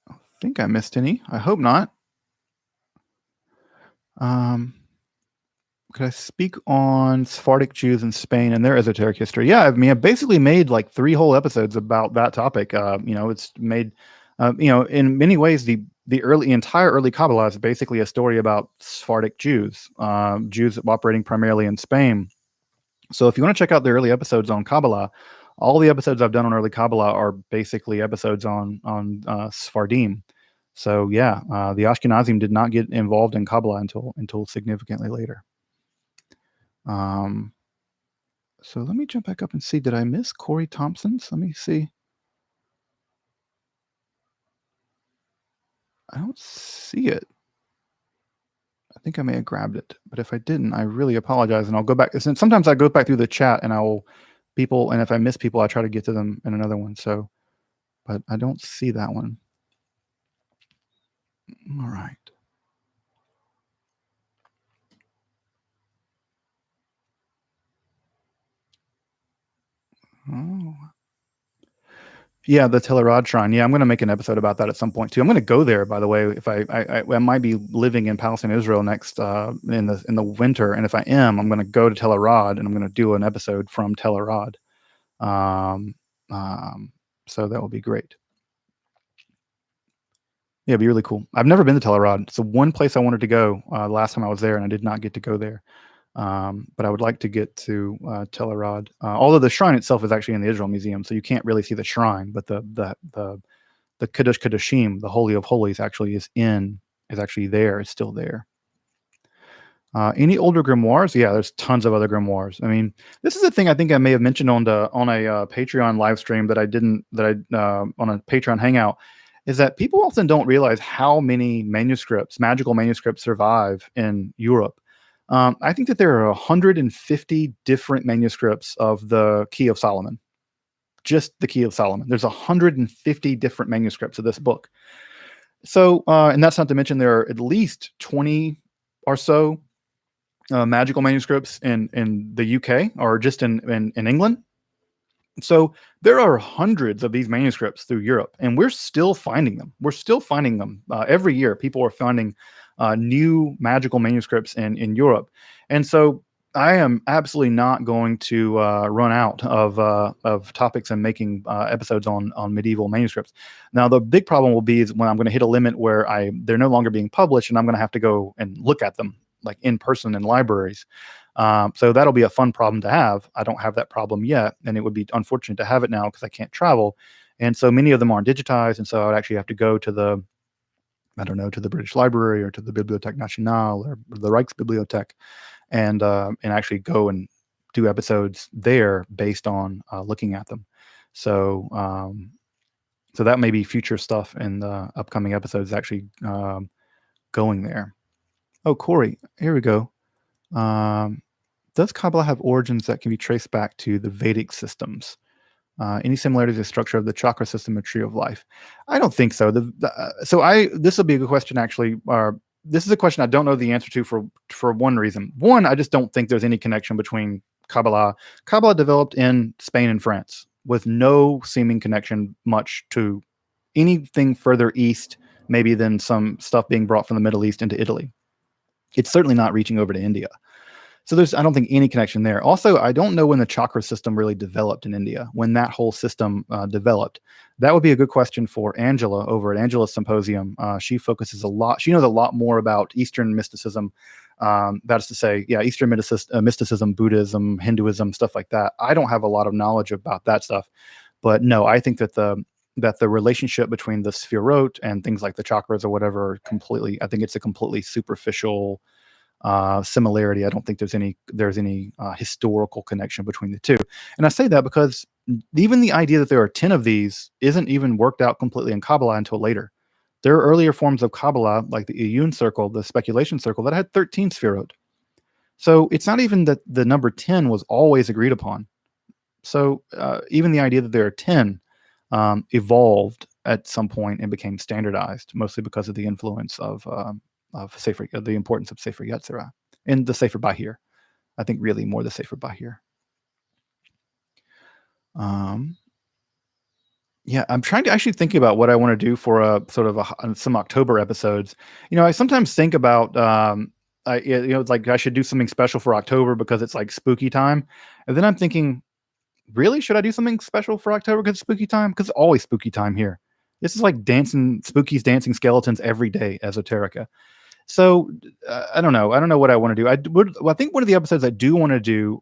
I think I missed any. I hope not. Could I speak on Sephardic Jews in Spain and their esoteric history? Yeah, I mean, I basically made like 3 whole episodes about that topic. It's made, in many ways, the entire early Kabbalah is basically a story about Sephardic Jews, Jews operating primarily in Spain. So if you want to check out the early episodes on Kabbalah, all the episodes I've done on early Kabbalah are basically episodes on Sephardim. So yeah, the Ashkenazim did not get involved in Kabbalah until significantly later. So let me jump back up and see. Did I miss Corey Thompson's? Let me see. I don't see it. I think I may have grabbed it, but if I didn't, I really apologize. And I'll go back. Sometimes I go back through the chat and and if I miss people, I try to get to them in another one. So, but I don't see that one. All right. Oh. Yeah, the Telerad Shrine. Yeah, I'm going to make an episode about that at some point too. I'm going to go there, by the way. If I might be living in Palestine, Israel next in the winter, and if I am, I'm going to go to Telerad and I'm going to do an episode from Telerad. So that will be great. Yeah, it'd be really cool. I've never been to Telerad. It's the one place I wanted to go last time I was there, and I did not get to go there. But I would like to get to Telerad. Although the shrine itself is actually in the Israel Museum, so you can't really see the shrine. But the Kodesh Kodeshim, the Holy of Holies, actually is actually there. It's still there. Any older grimoires? Yeah, there's tons of other grimoires. I mean, this is a thing I think I may have mentioned on a Patreon live stream that I didn't on a Patreon hangout. Is that people often don't realize how many magical manuscripts survive in Europe. I think that there are 150 different manuscripts of the Key of Solomon. Just the Key of Solomon. There's 150 different manuscripts of this book. So, and that's not to mention there are at least 20 or so magical manuscripts in the UK or just in England. So there are hundreds of these manuscripts through Europe, and we're still finding them. We're still finding them every year. People are finding new magical manuscripts in Europe, and so I am absolutely not going to run out of topics and making episodes on medieval manuscripts. Now, the big problem will be is when I'm going to hit a limit where they're no longer being published, and I'm going to have to go and look at them like in person in libraries. So that'll be a fun problem to have. I don't have that problem yet, and it would be unfortunate to have it now because I can't travel. And so many of them aren't digitized, and so I would actually have to go to to the British Library or to the Bibliothèque Nationale or the Rijksbibliothek, and actually go and do episodes there based on looking at them. So so that may be future stuff in the upcoming episodes, actually going there. Oh, Corey, here we go. Does Kabbalah have origins that can be traced back to the Vedic systems? Any similarities to the structure of the chakra system or tree of life? I don't think so. This will be a good question, actually. This is a question I don't know the answer to for one reason. One, I just don't think there's any connection between Kabbalah. Kabbalah developed in Spain and France with no seeming connection much to anything further east, maybe than some stuff being brought from the Middle East into Italy. It's certainly not reaching over to India. So I don't think any connection there. Also, I don't know when the chakra system really developed in India, when that whole system developed. That would be a good question for Angela over at Angela's Symposium. She focuses a lot. She knows a lot more about Eastern mysticism. That is to say, Eastern mysticism, Buddhism, Hinduism, stuff like that. I don't have a lot of knowledge about that stuff. But no, I think that the relationship between the Sphirot and things like the chakras or whatever, I think it's a completely superficial similarity. I don't think there's any historical connection between the two. And I say that because even the idea that there are 10 of these isn't even worked out completely in Kabbalah until later. There are earlier forms of Kabbalah, like the Iyun circle, the speculation circle, that had 13 Sphirot. So it's not even that the number 10 was always agreed upon. So even the idea that there are 10 evolved at some point and became standardized, mostly because of the influence of Sefer, the importance of Sefer Yetzirah and the Sefer Bahir. I think really more the Sefer Bahir. I'm trying to actually think about what I want to do for some October episodes. I sometimes think about it's like I should do something special for October because it's like spooky time, and then I'm thinking, really, should I do something special for October because it's spooky time? Because it's always spooky time here. This is like spookies dancing skeletons every day, Esoterica. So I don't know. I don't know what I want to do. I think one of the episodes I do want to do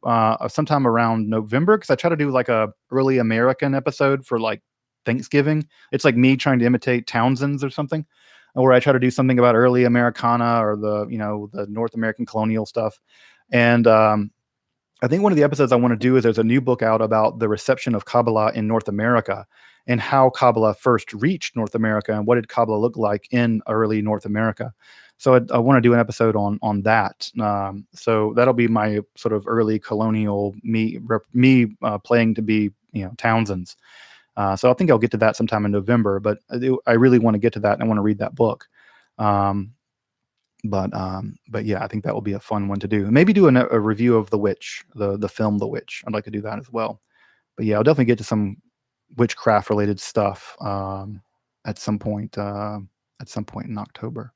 sometime around November, because I try to do like a early American episode for like Thanksgiving. It's like me trying to imitate Townsend's or something, or I try to do something about early Americana or the North American colonial stuff. And I think one of the episodes I want to do is there's a new book out about the reception of Kabbalah in North America and how Kabbalah first reached North America and what did Kabbalah look like in early North America. So I want to do an episode on that. So that'll be my sort of early colonial me playing to be Townsend's. So I think I'll get to that sometime in November. But I really want to get to that and I want to read that book. But yeah, I think that will be a fun one to do. Maybe do a review of The Witch, the film The Witch. I'd like to do that as well. But yeah, I'll definitely get to some witchcraft related stuff at some point in October.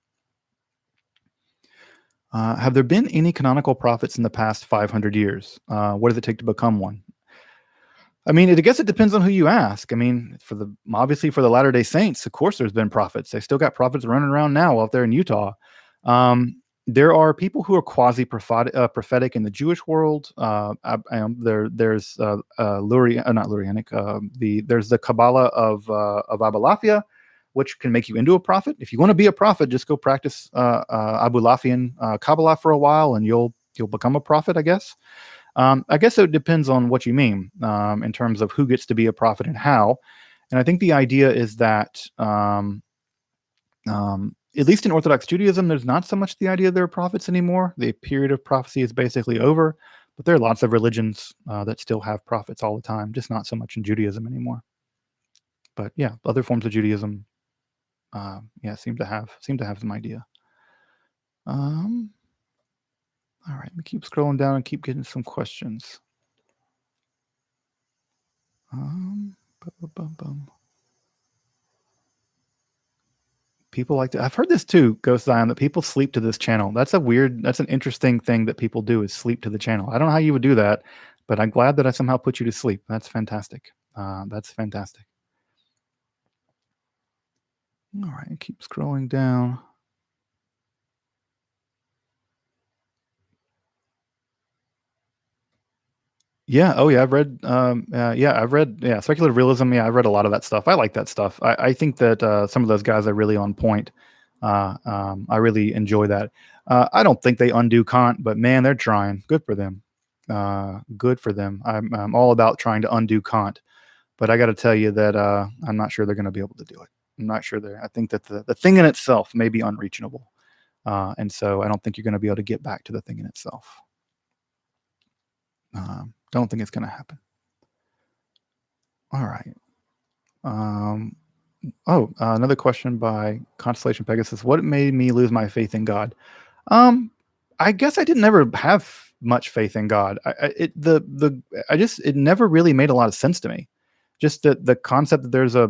Have there been any canonical prophets in the past 500 years? What does it take to become one? I mean, I guess it depends on who you ask. I mean, obviously for the Latter-day Saints, of course, there's been prophets. They still got prophets running around now out there in Utah. There are people who are quasi-prophetic in the Jewish world. There's Luria, not Lurianic. There's the Kabbalah of Abulafia, which can make you into a prophet. If you want to be a prophet, just go practice Abulafian Kabbalah for a while, and you'll become a prophet, I guess. I guess it depends on what you mean in terms of who gets to be a prophet and how. And I think the idea is that at least in Orthodox Judaism, there's not so much the idea there are prophets anymore. The period of prophecy is basically over, but there are lots of religions that still have prophets all the time, just not so much in Judaism anymore. But yeah, other forms of Judaism, seem to have some idea. All right, let me keep scrolling down and keep getting some questions. Bum, bum, bum, bum. People like to. I've heard this too, Ghost Zion, that people sleep to this channel. That's an interesting thing that people do, is sleep to the channel. I don't know how you would do that, but I'm glad that I somehow put you to sleep. That's fantastic. That's fantastic. All right, keep scrolling down. Yeah. Oh, yeah. I've read. Yeah, speculative realism. Yeah, I've read a lot of that stuff. I like that stuff. I think that some of those guys are really on point. I really enjoy that. I don't think they undo Kant, but man, they're trying. Good for them. Good for them. I'm all about trying to undo Kant, but I got to tell you that I'm not sure they're going to be able to do it. I'm not sure I think that the thing in itself may be unreachable, and so I don't think you're going to be able to get back to the thing in itself. Don't think it's going to happen. All right. Another question by Constellation Pegasus. What made me lose my faith in God? I guess I didn't ever have much faith in God. It never really made a lot of sense to me. Just the concept that there's a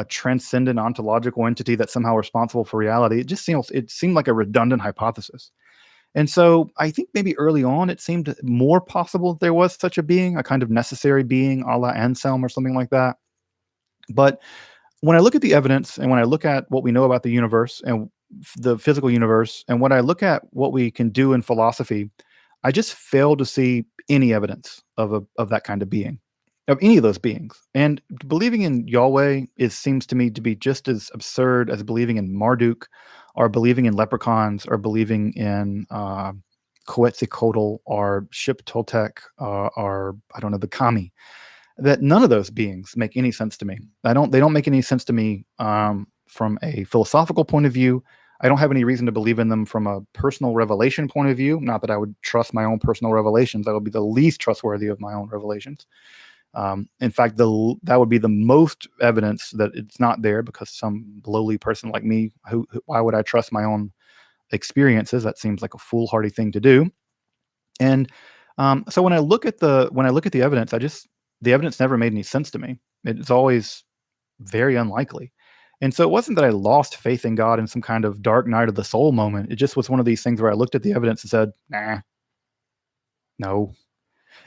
transcendent ontological entity that's somehow responsible for reality. It seemed like a redundant hypothesis. And so I think maybe early on it seemed more possible that there was such a being, a kind of necessary being, a la Anselm or something like that. But when I look at the evidence and when I look at what we know about the universe and the physical universe, and when I look at what we can do in philosophy, I just fail to see any evidence of that kind of being, of any of those beings. And believing in Yahweh seems to me to be just as absurd as believing in Marduk, or believing in leprechauns, or believing in Quetzalcoatl, or Ship Toltec, or I don't know, the Kami. That none of those beings make any sense to me. They don't make any sense to me from a philosophical point of view. I don't have any reason to believe in them from a personal revelation point of view. Not that I would trust my own personal revelations. I would be the least trustworthy of my own revelations. In fact, that would be the most evidence that it's not there, because some lowly person like me, why would I trust my own experiences? That seems like a foolhardy thing to do. And so when I look at the evidence, the evidence never made any sense to me. It's always very unlikely. And so it wasn't that I lost faith in God in some kind of dark night of the soul moment. It just was one of these things where I looked at the evidence and said, nah, no.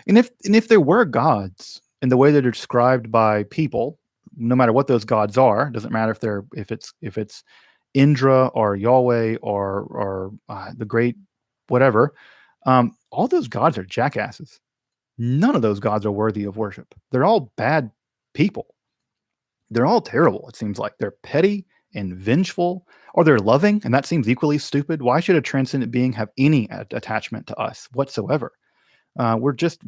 And if there were gods in the way that are described by people, no matter what those gods are, doesn't matter if it's Indra or Yahweh or the great whatever, all those gods are jackasses. None of those gods are worthy of worship. They're all bad people. They're all terrible. It seems like they're petty and vengeful, or they're loving, and that seems equally stupid. Why should a transcendent being have any attachment to us whatsoever? We're just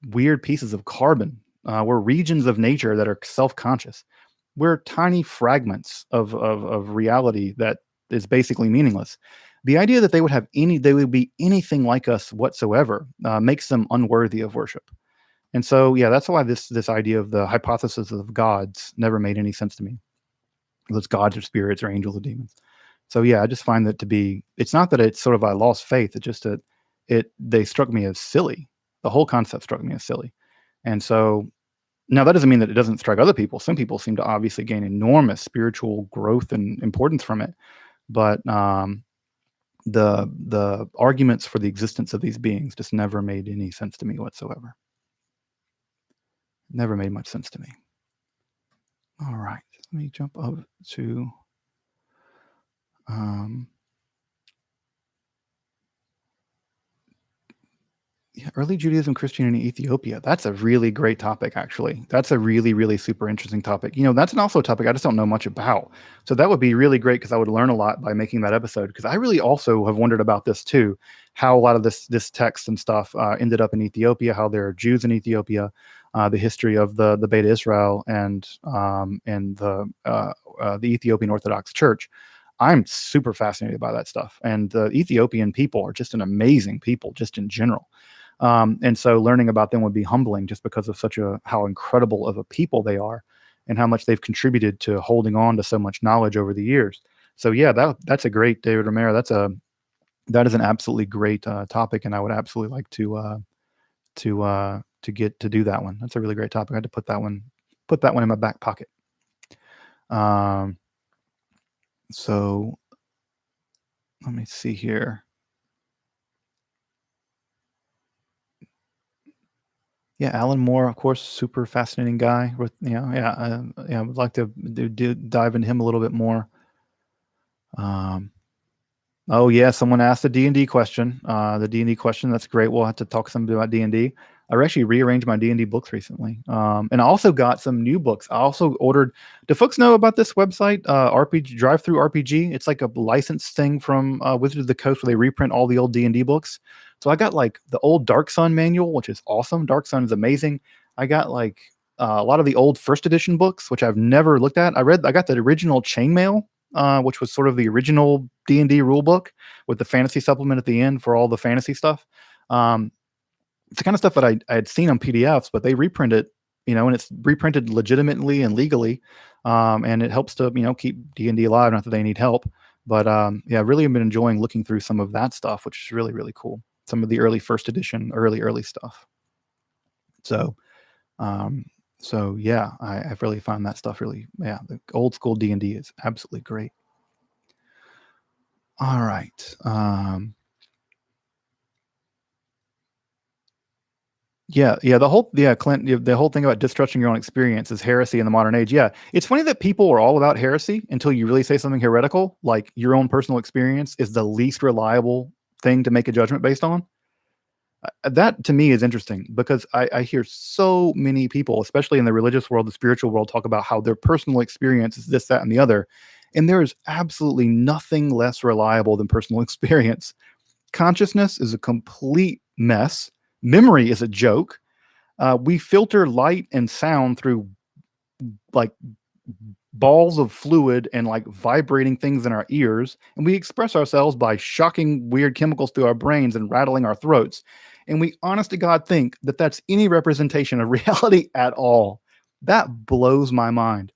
weird pieces of carbon. We're regions of nature that are self-conscious. We're tiny fragments of reality that is basically meaningless. The idea that they would be anything like us whatsoever makes them unworthy of worship. And so, yeah, that's why this idea of the hypothesis of gods never made any sense to me. Those gods or spirits or angels or demons. So yeah, I just find that to be. It's not that it's sort of I lost faith. It's just that they struck me as silly. The whole concept struck me as silly. And so now that doesn't mean that it doesn't strike other people. Some people seem to obviously gain enormous spiritual growth and importance from it. But the arguments for the existence of these beings just never made any sense to me whatsoever. Never made much sense to me. All right, let me jump up to early Judaism, Christianity, Ethiopia. That's a really great topic, actually. That's a really, really super interesting topic. That's also a topic I just don't know much about. So that would be really great, because I would learn a lot by making that episode. Because I really also have wondered about this too, how a lot of this text and stuff ended up in Ethiopia, how there are Jews in Ethiopia, the history of the Beta Israel and the Ethiopian Orthodox Church. I'm super fascinated by that stuff. And the Ethiopian people are just an amazing people, just in general. And so learning about them would be humbling, just because of how incredible of a people they are, and how much they've contributed to holding on to so much knowledge over the years. So yeah, that's a great, David Romero. that is an absolutely great topic, and I would absolutely like to get to do that one. That's a really great topic. I had to put that one in my back pocket. So let me see here. Yeah, Alan Moore, of course, super fascinating guy. With I would like to dive into him a little bit more. Oh yeah, someone asked the D&D question. The D&D question. That's great. We'll have to talk some about D&D. I actually rearranged my D&D books recently, and I also got some new books. I also ordered. Do folks know about this website, RPG Drive Through RPG? It's like a licensed thing from Wizards of the Coast where they reprint all the old D&D books. So I got like the old Dark Sun manual, which is awesome. Dark Sun is amazing. I got like a lot of the old first edition books, which I've never looked at. I got the original Chainmail, which was sort of the original D&D rule book with the fantasy supplement at the end for all the fantasy stuff. It's the kind of stuff that I had seen on PDFs, but they reprint it, and it's reprinted legitimately and legally, and it helps to keep D&D alive. Not that they need help, but yeah, really have been enjoying looking through some of that stuff, which is really, really cool. Some of the early first edition, early stuff. So yeah, I've really found that stuff really, the old school D&D is absolutely great. All right. Clint, the whole thing about distrusting your own experience is heresy in the modern age. Yeah, it's funny that people are all about heresy until you really say something heretical, like your own personal experience is the least reliable thing to make a judgment based on. That to me is interesting because I hear so many people, especially in the religious world, the spiritual world, talk about how their personal experience is this, that, and the other. And there is absolutely nothing less reliable than personal experience. Consciousness is a complete mess. Memory is a joke. We filter light and sound through like balls of fluid and like vibrating things in our ears, and we express ourselves by shocking weird chemicals through our brains and rattling our throats. And we honest to God think that that's any representation of reality at all. That blows my mind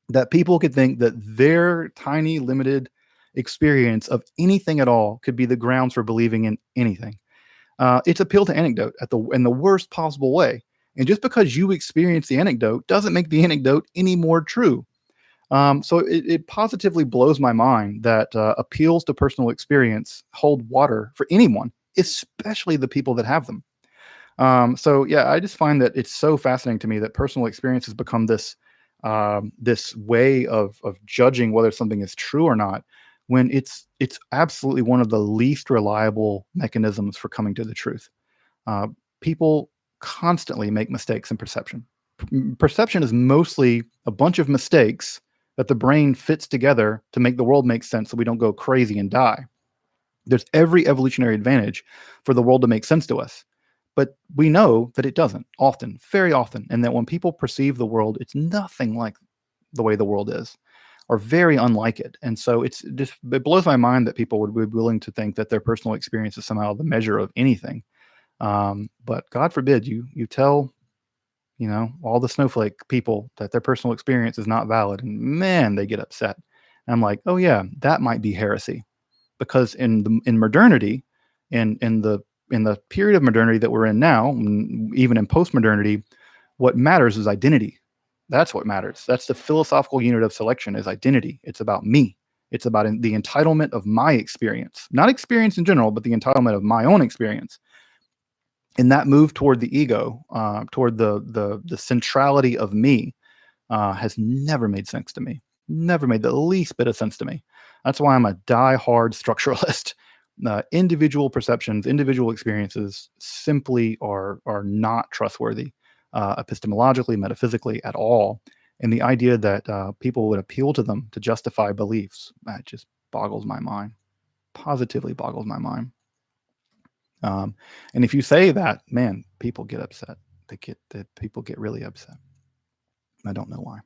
that people could think that their tiny limited experience of anything at all could be the grounds for believing in anything. It's appeal to anecdote in the worst possible way. And just because you experience the anecdote doesn't make the anecdote any more true. So it positively blows my mind that appeals to personal experience hold water for anyone, especially the people that have them. So yeah, I just find that it's so fascinating to me that personal experience has become this way of judging whether something is true or not, when it's absolutely one of the least reliable mechanisms for coming to the truth. People constantly make mistakes in perception. Perception is mostly a bunch of mistakes that the brain fits together to make the world make sense so we don't go crazy and die. There's every evolutionary advantage for the world to make sense to us. But we know that it doesn't often, very often, and that when people perceive the world, it's nothing like the way the world is, or very unlike it. And so it blows my mind that people would be willing to think that their personal experience is somehow the measure of anything. But God forbid you tell, all the snowflake people that their personal experience is not valid, and man, they get upset. And I'm like, oh yeah, that might be heresy, because in modernity, in the period of modernity that we're in now, even in post-modernity, what matters is identity. That's what matters. That's the philosophical unit of selection, is identity. It's about me. It's about the entitlement of my experience, not experience in general, but the entitlement of my own experience. And that move toward the ego, toward the centrality of me, has never made sense to me. Never made the least bit of sense to me. That's why I'm a die-hard structuralist. Individual perceptions, individual experiences simply are not trustworthy, epistemologically, metaphysically, at all. And the idea that people would appeal to them to justify beliefs, that just boggles my mind. Positively boggles my mind. And if you say that, man, people get upset. People get really upset. I don't know why.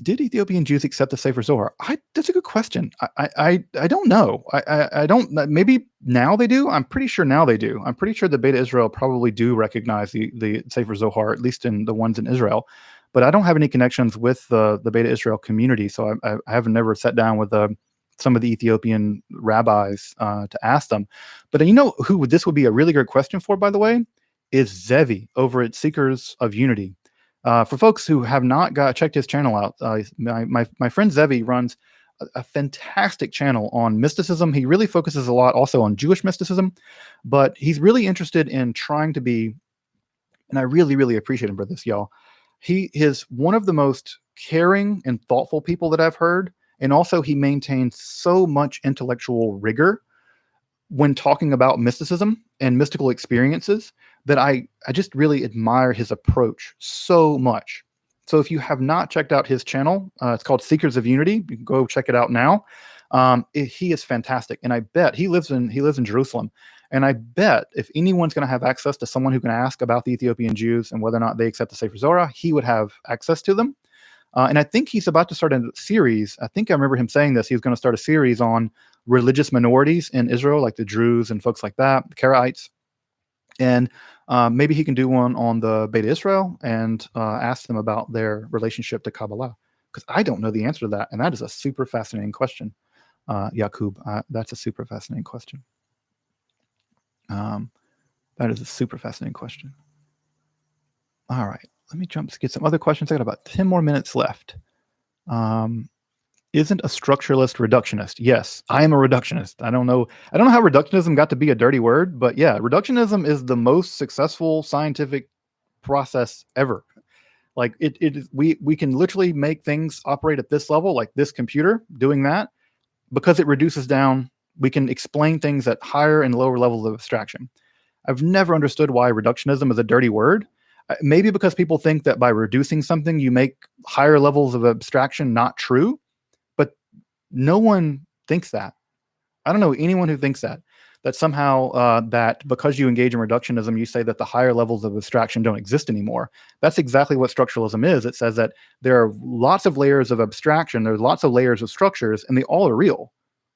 Did Ethiopian Jews accept the Sefer Zohar? That's a good question. I don't know. I don't. Maybe now they do. I'm pretty sure now they do. I'm pretty sure the Beta Israel probably do recognize the Sefer Zohar, at least in the ones in Israel. But I don't have any connections with the Beta Israel community, so I have never sat down with some of the Ethiopian rabbis to ask them. But you know who this would be a really great question for, by the way, is Zevi over at Seekers of Unity. For folks who have not checked his channel out, my friend Zevi runs a fantastic channel on mysticism. He really focuses a lot also on Jewish mysticism, but he's really interested in trying to be, and I really, really appreciate him for this, y'all. He is one of the most caring and thoughtful people that I've heard. And also he maintains so much intellectual rigor when talking about mysticism and mystical experiences that I just really admire his approach so much. So if you have not checked out his channel, it's called Seekers of Unity. You can go check it out now. He is fantastic, and I bet he lives in Jerusalem. And I bet if anyone's going to have access to someone who can ask about the Ethiopian Jews and whether or not they accept the Sefer Torah, he would have access to them. And I think he's about to start a series. I think I remember him saying this. He was going to start a series on religious minorities in Israel, like the Druze and folks like that, the Karaites. And maybe he can do one on the Beta Israel and ask them about their relationship to Kabbalah. Because I don't know the answer to that. And that is a super fascinating question, Yakub. That's a super fascinating question. That is a super fascinating question. All right. Let me get some other questions. I got about 10 more minutes left. Isn't a structuralist reductionist? Yes, I am a reductionist. I don't know how reductionism got to be a dirty word, but yeah, reductionism is the most successful scientific process ever. Like we can literally make things operate at this level, like this computer doing that, because it reduces down. We can explain things at higher and lower levels of abstraction. I've never understood why reductionism is a dirty word. Maybe because people think that by reducing something, you make higher levels of abstraction not true. But no one thinks that. I don't know anyone who thinks that somehow that because you engage in reductionism, you say that the higher levels of abstraction don't exist anymore. That's exactly what structuralism is. It says that there are lots of layers of abstraction. There's lots of layers of structures, and they all are real.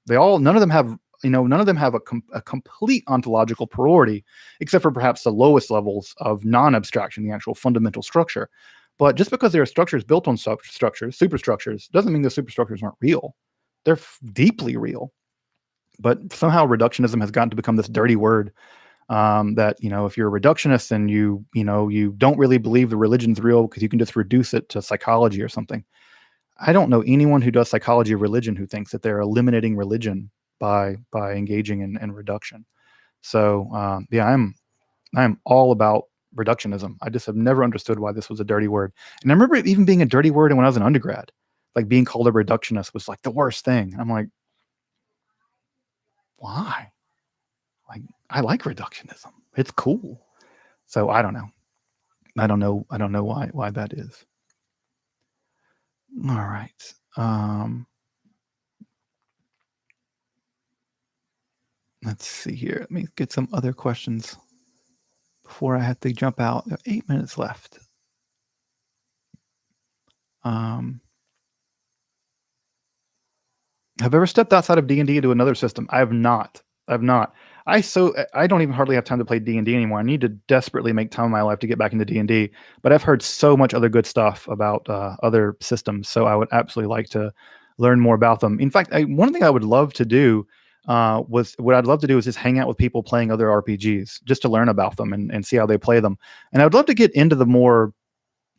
None of them have a complete ontological priority, except for perhaps the lowest levels of non-abstraction, the actual fundamental structure. But just because there are structures built on substructures, superstructures, doesn't mean the superstructures aren't real. They're deeply real. But somehow reductionism has gotten to become this dirty word that, if you're a reductionist and you don't really believe the religion's real because you can just reduce it to psychology or something. I don't know anyone who does psychology of religion who thinks that they're eliminating religion by engaging in reduction. So I'm all about reductionism. I just have never understood why this was a dirty word. And I remember it even being a dirty word when I was an undergrad. Like being called a reductionist was like the worst thing. I'm like, why? Like, I like reductionism. It's cool. So I don't know. I don't know why that is. All right. Let's see here. Let me get some other questions before I have to jump out. 8 minutes left. Have I ever stepped outside of D&D to another system? I have not. I don't even hardly have time to play D&D anymore. I need to desperately make time in my life to get back into D&D, but I've heard so much other good stuff about other systems, so I would absolutely like to learn more about them. In fact, one thing I would love to do is just hang out with people playing other RPGs just to learn about them and see how they play them. And I would love to get into the more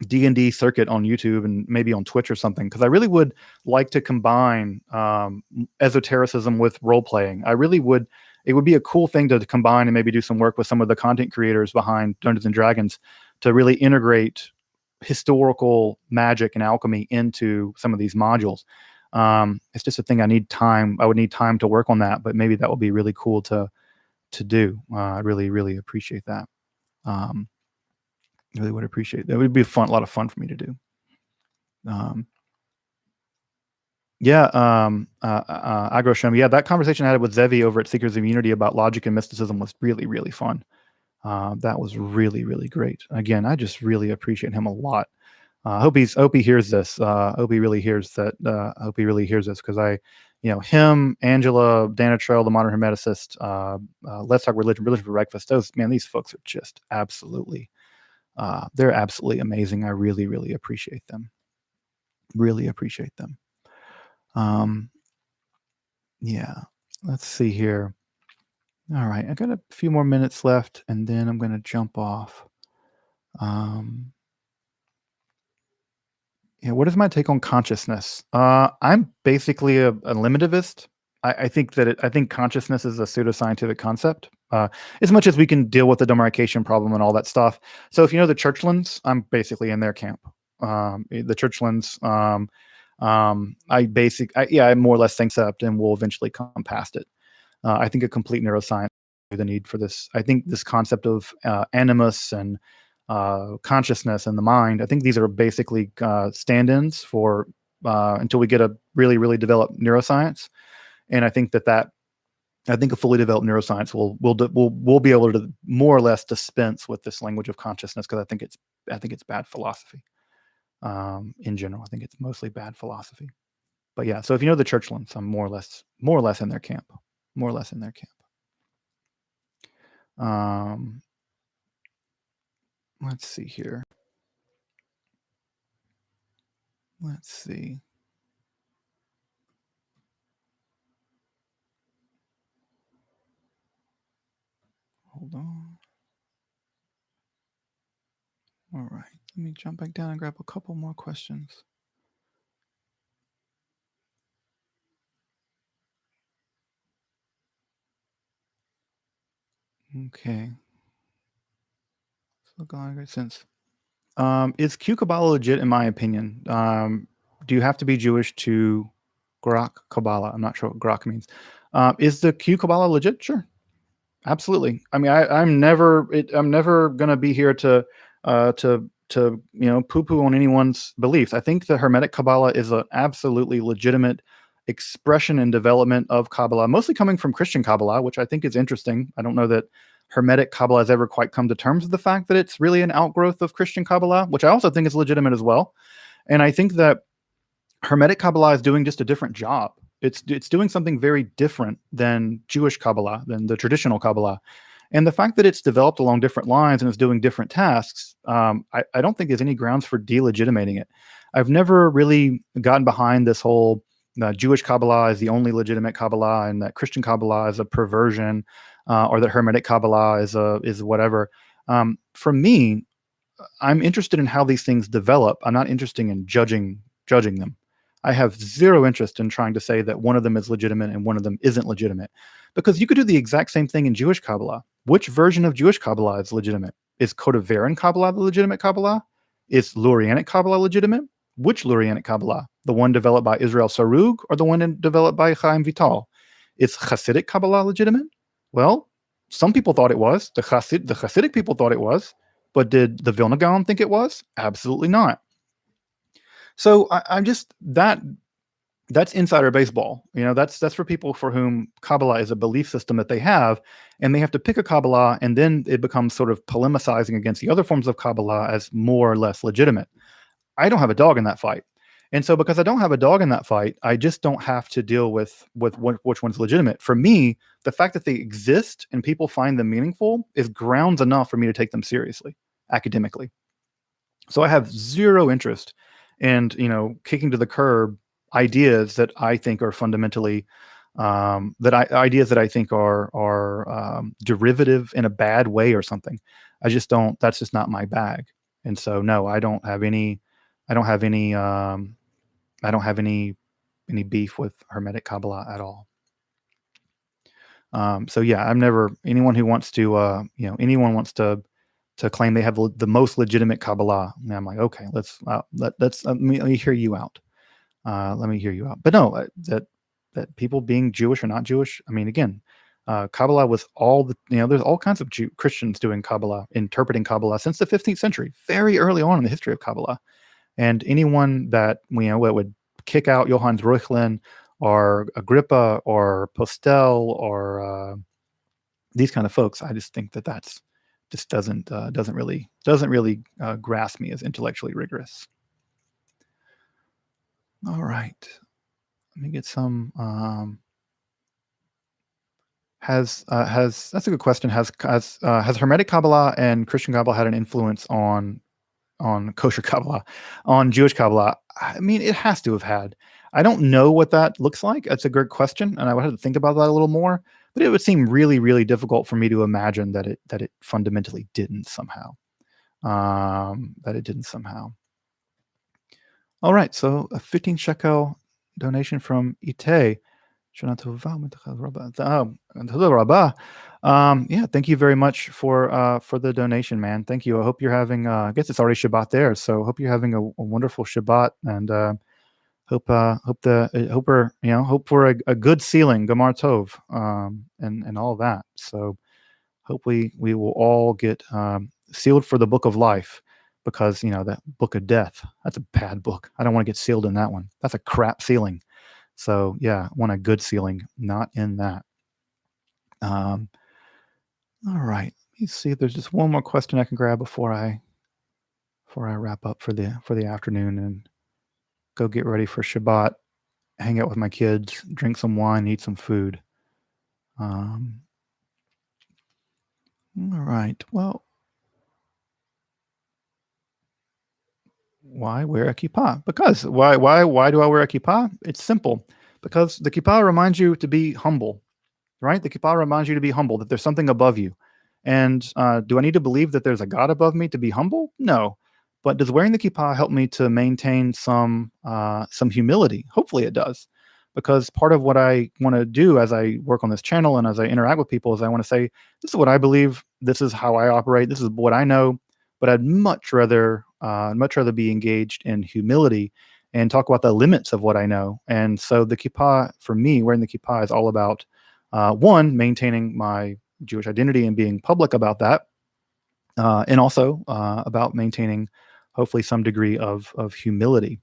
D&D circuit on YouTube and maybe on Twitch or something, because I really would like to combine esotericism with role playing. It would be a cool thing to combine and maybe do some work with some of the content creators behind Dungeons and Dragons to really integrate historical magic and alchemy into some of these modules. It's just a thing I would need time to work on that, but maybe that would be really cool to do. I really, really appreciate that. Really would appreciate that. It would be a lot of fun for me to do. Agrosham. Yeah, that conversation I had with Zevi over at Seekers of Unity about logic and mysticism was really, really fun. That was really, really great. Again, I just really appreciate him a lot. I hope he hears this. I hope he really hears that. I hope he really hears this, because him, Angela, Dana Trail, the Modern Hermeticist, Let's Talk Religion for Breakfast. These folks are just absolutely, they're absolutely amazing. I really, really appreciate them. Really appreciate them. Yeah. Let's see here. All right, I got a few more minutes left, and then I'm going to jump off. Um, yeah, what is my take on consciousness? I'm basically a limitivist. I think that I think consciousness is a pseudoscientific concept. As much as we can deal with the demarcation problem and all that stuff. So if you know the Churchlands, I'm basically in their camp. The Churchlands, I more or less think concept, and we'll eventually come past it. I think a complete neuroscience, the need for this. I think this concept of animus and consciousness and the mind. I think these are basically stand-ins for until we get a really, really developed neuroscience. And I think I think a fully developed neuroscience will be able to more or less dispense with this language of consciousness, because I think it's bad philosophy in general. I think it's mostly bad philosophy. But yeah, so if you know the Churchlands, I'm more or less in their camp. More or less in their camp. Um, let's see here. Let's see. Hold on. All right. Let me jump back down and grab a couple more questions. Okay. So going great sense. Is Q Kabbalah legit in my opinion? Do you have to be Jewish to Grok Kabbalah? I'm not sure what Grok means. Is the Q Kabbalah legit? Sure. Absolutely. I mean, I'm never gonna be here to poo-poo on anyone's beliefs. I think the Hermetic Kabbalah is an absolutely legitimate expression and development of Kabbalah, mostly coming from Christian Kabbalah, which I think is interesting. I don't know that Hermetic Kabbalah has ever quite come to terms with the fact that it's really an outgrowth of Christian Kabbalah, which I also think is legitimate as well. And I think that Hermetic Kabbalah is doing just a different job. It's doing something very different than Jewish Kabbalah, than the traditional Kabbalah. And the fact that it's developed along different lines and is doing different tasks, I don't think there's any grounds for delegitimating it. I've never really gotten behind this whole Jewish Kabbalah is the only legitimate Kabbalah, and that Christian Kabbalah is a perversion, or that Hermetic Kabbalah is whatever. For me, I'm interested in how these things develop. I'm not interested in judging them. I have zero interest in trying to say that one of them is legitimate and one of them isn't legitimate, because you could do the exact same thing in Jewish Kabbalah. Which version of Jewish Kabbalah is legitimate? Is Kodaveran Kabbalah the legitimate Kabbalah? Is Lurianic Kabbalah legitimate? Which Lurianic Kabbalah? The one developed by Israel Sarug or the one developed by Chaim Vital? Is Hasidic Kabbalah legitimate? Well, some people thought it was. The Hasidic people thought it was. But did the Vilna Gaon think it was? Absolutely not. So I'm just that's insider baseball. That's for people for whom Kabbalah is a belief system that they have, and they have to pick a Kabbalah, and then it becomes sort of polemicizing against the other forms of Kabbalah as more or less legitimate. I don't have a dog in that fight. And so because I don't have a dog in that fight, I just don't have to deal with which one's legitimate. For me, the fact that they exist and people find them meaningful is grounds enough for me to take them seriously academically. So I have zero interest in, kicking to the curb ideas that I think are fundamentally ideas that I think are derivative in a bad way or something. I just don't. That's just not my bag. And so no, I don't have any. I don't have any. I don't have any beef with Hermetic Kabbalah at all. So yeah, I'm never anyone who wants to. Anyone wants to claim they have the most legitimate Kabbalah. And I'm like, okay, let me hear you out. Let me hear you out. But no, that people being Jewish or not Jewish. I mean, again, Kabbalah was there's all kinds of Christians doing Kabbalah, interpreting Kabbalah since the 15th century, very early on in the history of Kabbalah. And anyone that would kick out Johannes Reuchlin or Agrippa or Postel or these kind of folks, I just think that's just doesn't really grasp me as intellectually rigorous. All right, let me get some. That's a good question. Has Hermetic Kabbalah and Christian Kabbalah had an influence on kosher Kabbalah, on Jewish Kabbalah? I mean, it has to have had. I don't know what that looks like. That's a great question, and I would have to think about that a little more. But it would seem really, really difficult for me to imagine that it fundamentally didn't somehow. That it didn't somehow. All right, so a 15 shekel donation from Ite. Yeah, thank you very much for the donation, man. Thank you. I hope you're having. I guess it's already Shabbat there, so hope you're having a wonderful Shabbat, and hope for a good ceiling, Gamar Tov, and all that. So hopefully we will all get sealed for the book of life, because that book of death, that's a bad book. I don't want to get sealed in that one. That's a crap ceiling. So yeah, I want a good ceiling, not in that. All right. Let me see if there's just one more question I can grab before I wrap up for the afternoon and go get ready for Shabbat, hang out with my kids, drink some wine, eat some food. All right. Well, why wear a kippah? Because why do I wear a kippah? It's simple. Because the kippah reminds you to be humble, right? The kippah reminds you to be humble, that there's something above you. And do I need to believe that there's a God above me to be humble? No. But does wearing the kippah help me to maintain some humility? Hopefully it does. Because part of what I want to do as I work on this channel and as I interact with people is I want to say, this is what I believe, this is how I operate, this is what I know, but I'd much rather be engaged in humility and talk about the limits of what I know. And so the kippah, for me, wearing the kippah is all about one, maintaining my Jewish identity and being public about that, and also about maintaining, hopefully, some degree of humility.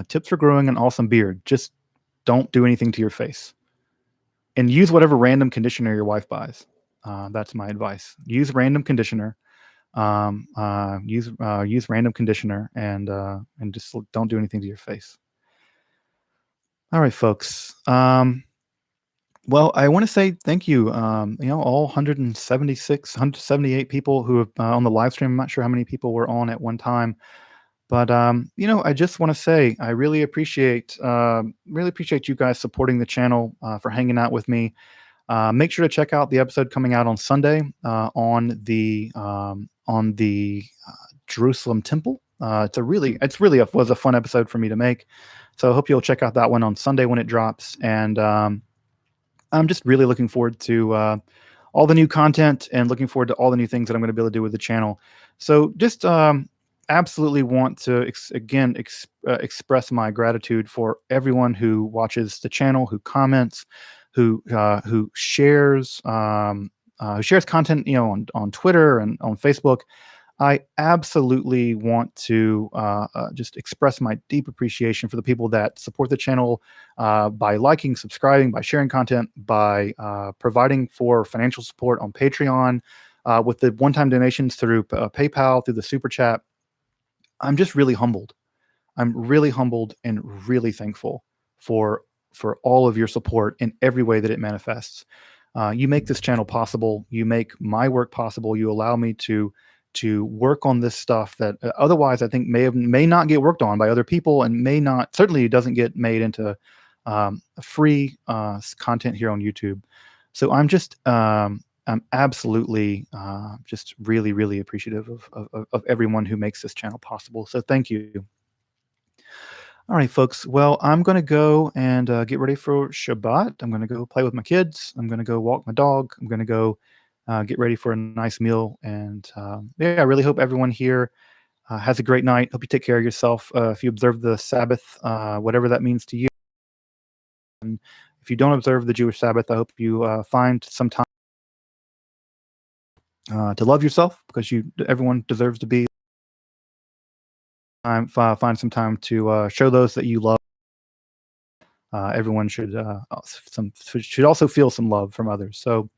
Tips for growing an awesome beard: just don't do anything to your face, and use whatever random conditioner your wife buys. That's my advice. Use random conditioner. Use random conditioner, and just don't do anything to your face. All right, folks. Well, I want to say thank you. All 178 people who have on the live stream. I'm not sure how many people were on at one time, but I just want to say I really appreciate you guys supporting the channel, for hanging out with me. Make sure to check out the episode coming out on Sunday on the Jerusalem Temple. Was a fun episode for me to make, so I hope you'll check out that one on Sunday when it drops. And I'm just really looking forward to all the new content and looking forward to all the new things that I'm going to be able to do with the channel. So just absolutely want to express my gratitude for everyone who watches the channel, who comments, who shares content, on Twitter and on Facebook. I absolutely want to just express my deep appreciation for the people that support the channel by liking, subscribing, by sharing content, by providing for financial support on Patreon, with the one-time donations through PayPal, through the Super Chat. I'm just really humbled. I'm really humbled and really thankful for all of your support in every way that it manifests. You make this channel possible. You make my work possible. You allow me to work on this stuff that otherwise I think may not get worked on by other people, and certainly doesn't get made into free content here on YouTube. So I'm absolutely just really, really appreciative of everyone who makes this channel possible. So thank you. All right, folks. Well, I'm going to go and get ready for Shabbat. I'm going to go play with my kids. I'm going to go walk my dog. I'm going to go get ready for a nice meal. And I really hope everyone here has a great night. Hope you take care of yourself. If you observe the Sabbath, whatever that means to you. And if you don't observe the Jewish Sabbath, I hope you find some time to love yourself, because everyone deserves to be. Find some time to show those that you love. Everyone should also feel some love from others. So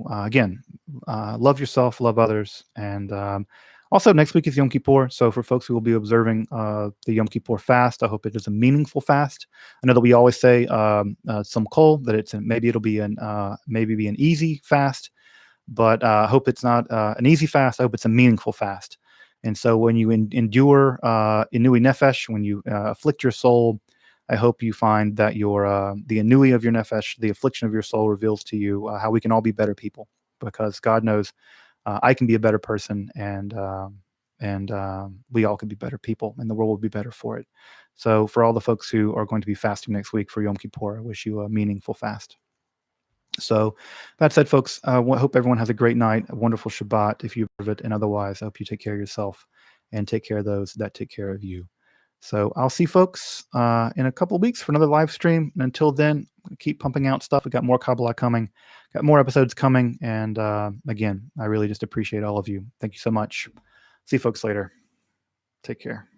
again, love yourself, love others, and also next week is Yom Kippur. So for folks who will be observing the Yom Kippur fast, I hope it is a meaningful fast. I know that we always say some kol, that maybe it'll be an easy fast, but I hope it's not an easy fast. I hope it's a meaningful fast. And so when you endure inui nefesh, when you afflict your soul, I hope you find that the inui of your nefesh, the affliction of your soul, reveals to you how we can all be better people, because God knows I can be a better person, and we all can be better people, and the world will be better for it. So for all the folks who are going to be fasting next week for Yom Kippur, I wish you a meaningful fast. So that said, folks, I hope everyone has a great night, a wonderful Shabbat if you observe it, and otherwise, I hope you take care of yourself and take care of those that take care of you. So I'll see folks in a couple of weeks for another live stream. And until then, keep pumping out stuff. We got more Kabbalah coming, got more episodes coming. And again, I really just appreciate all of you. Thank you so much. See you folks later. Take care.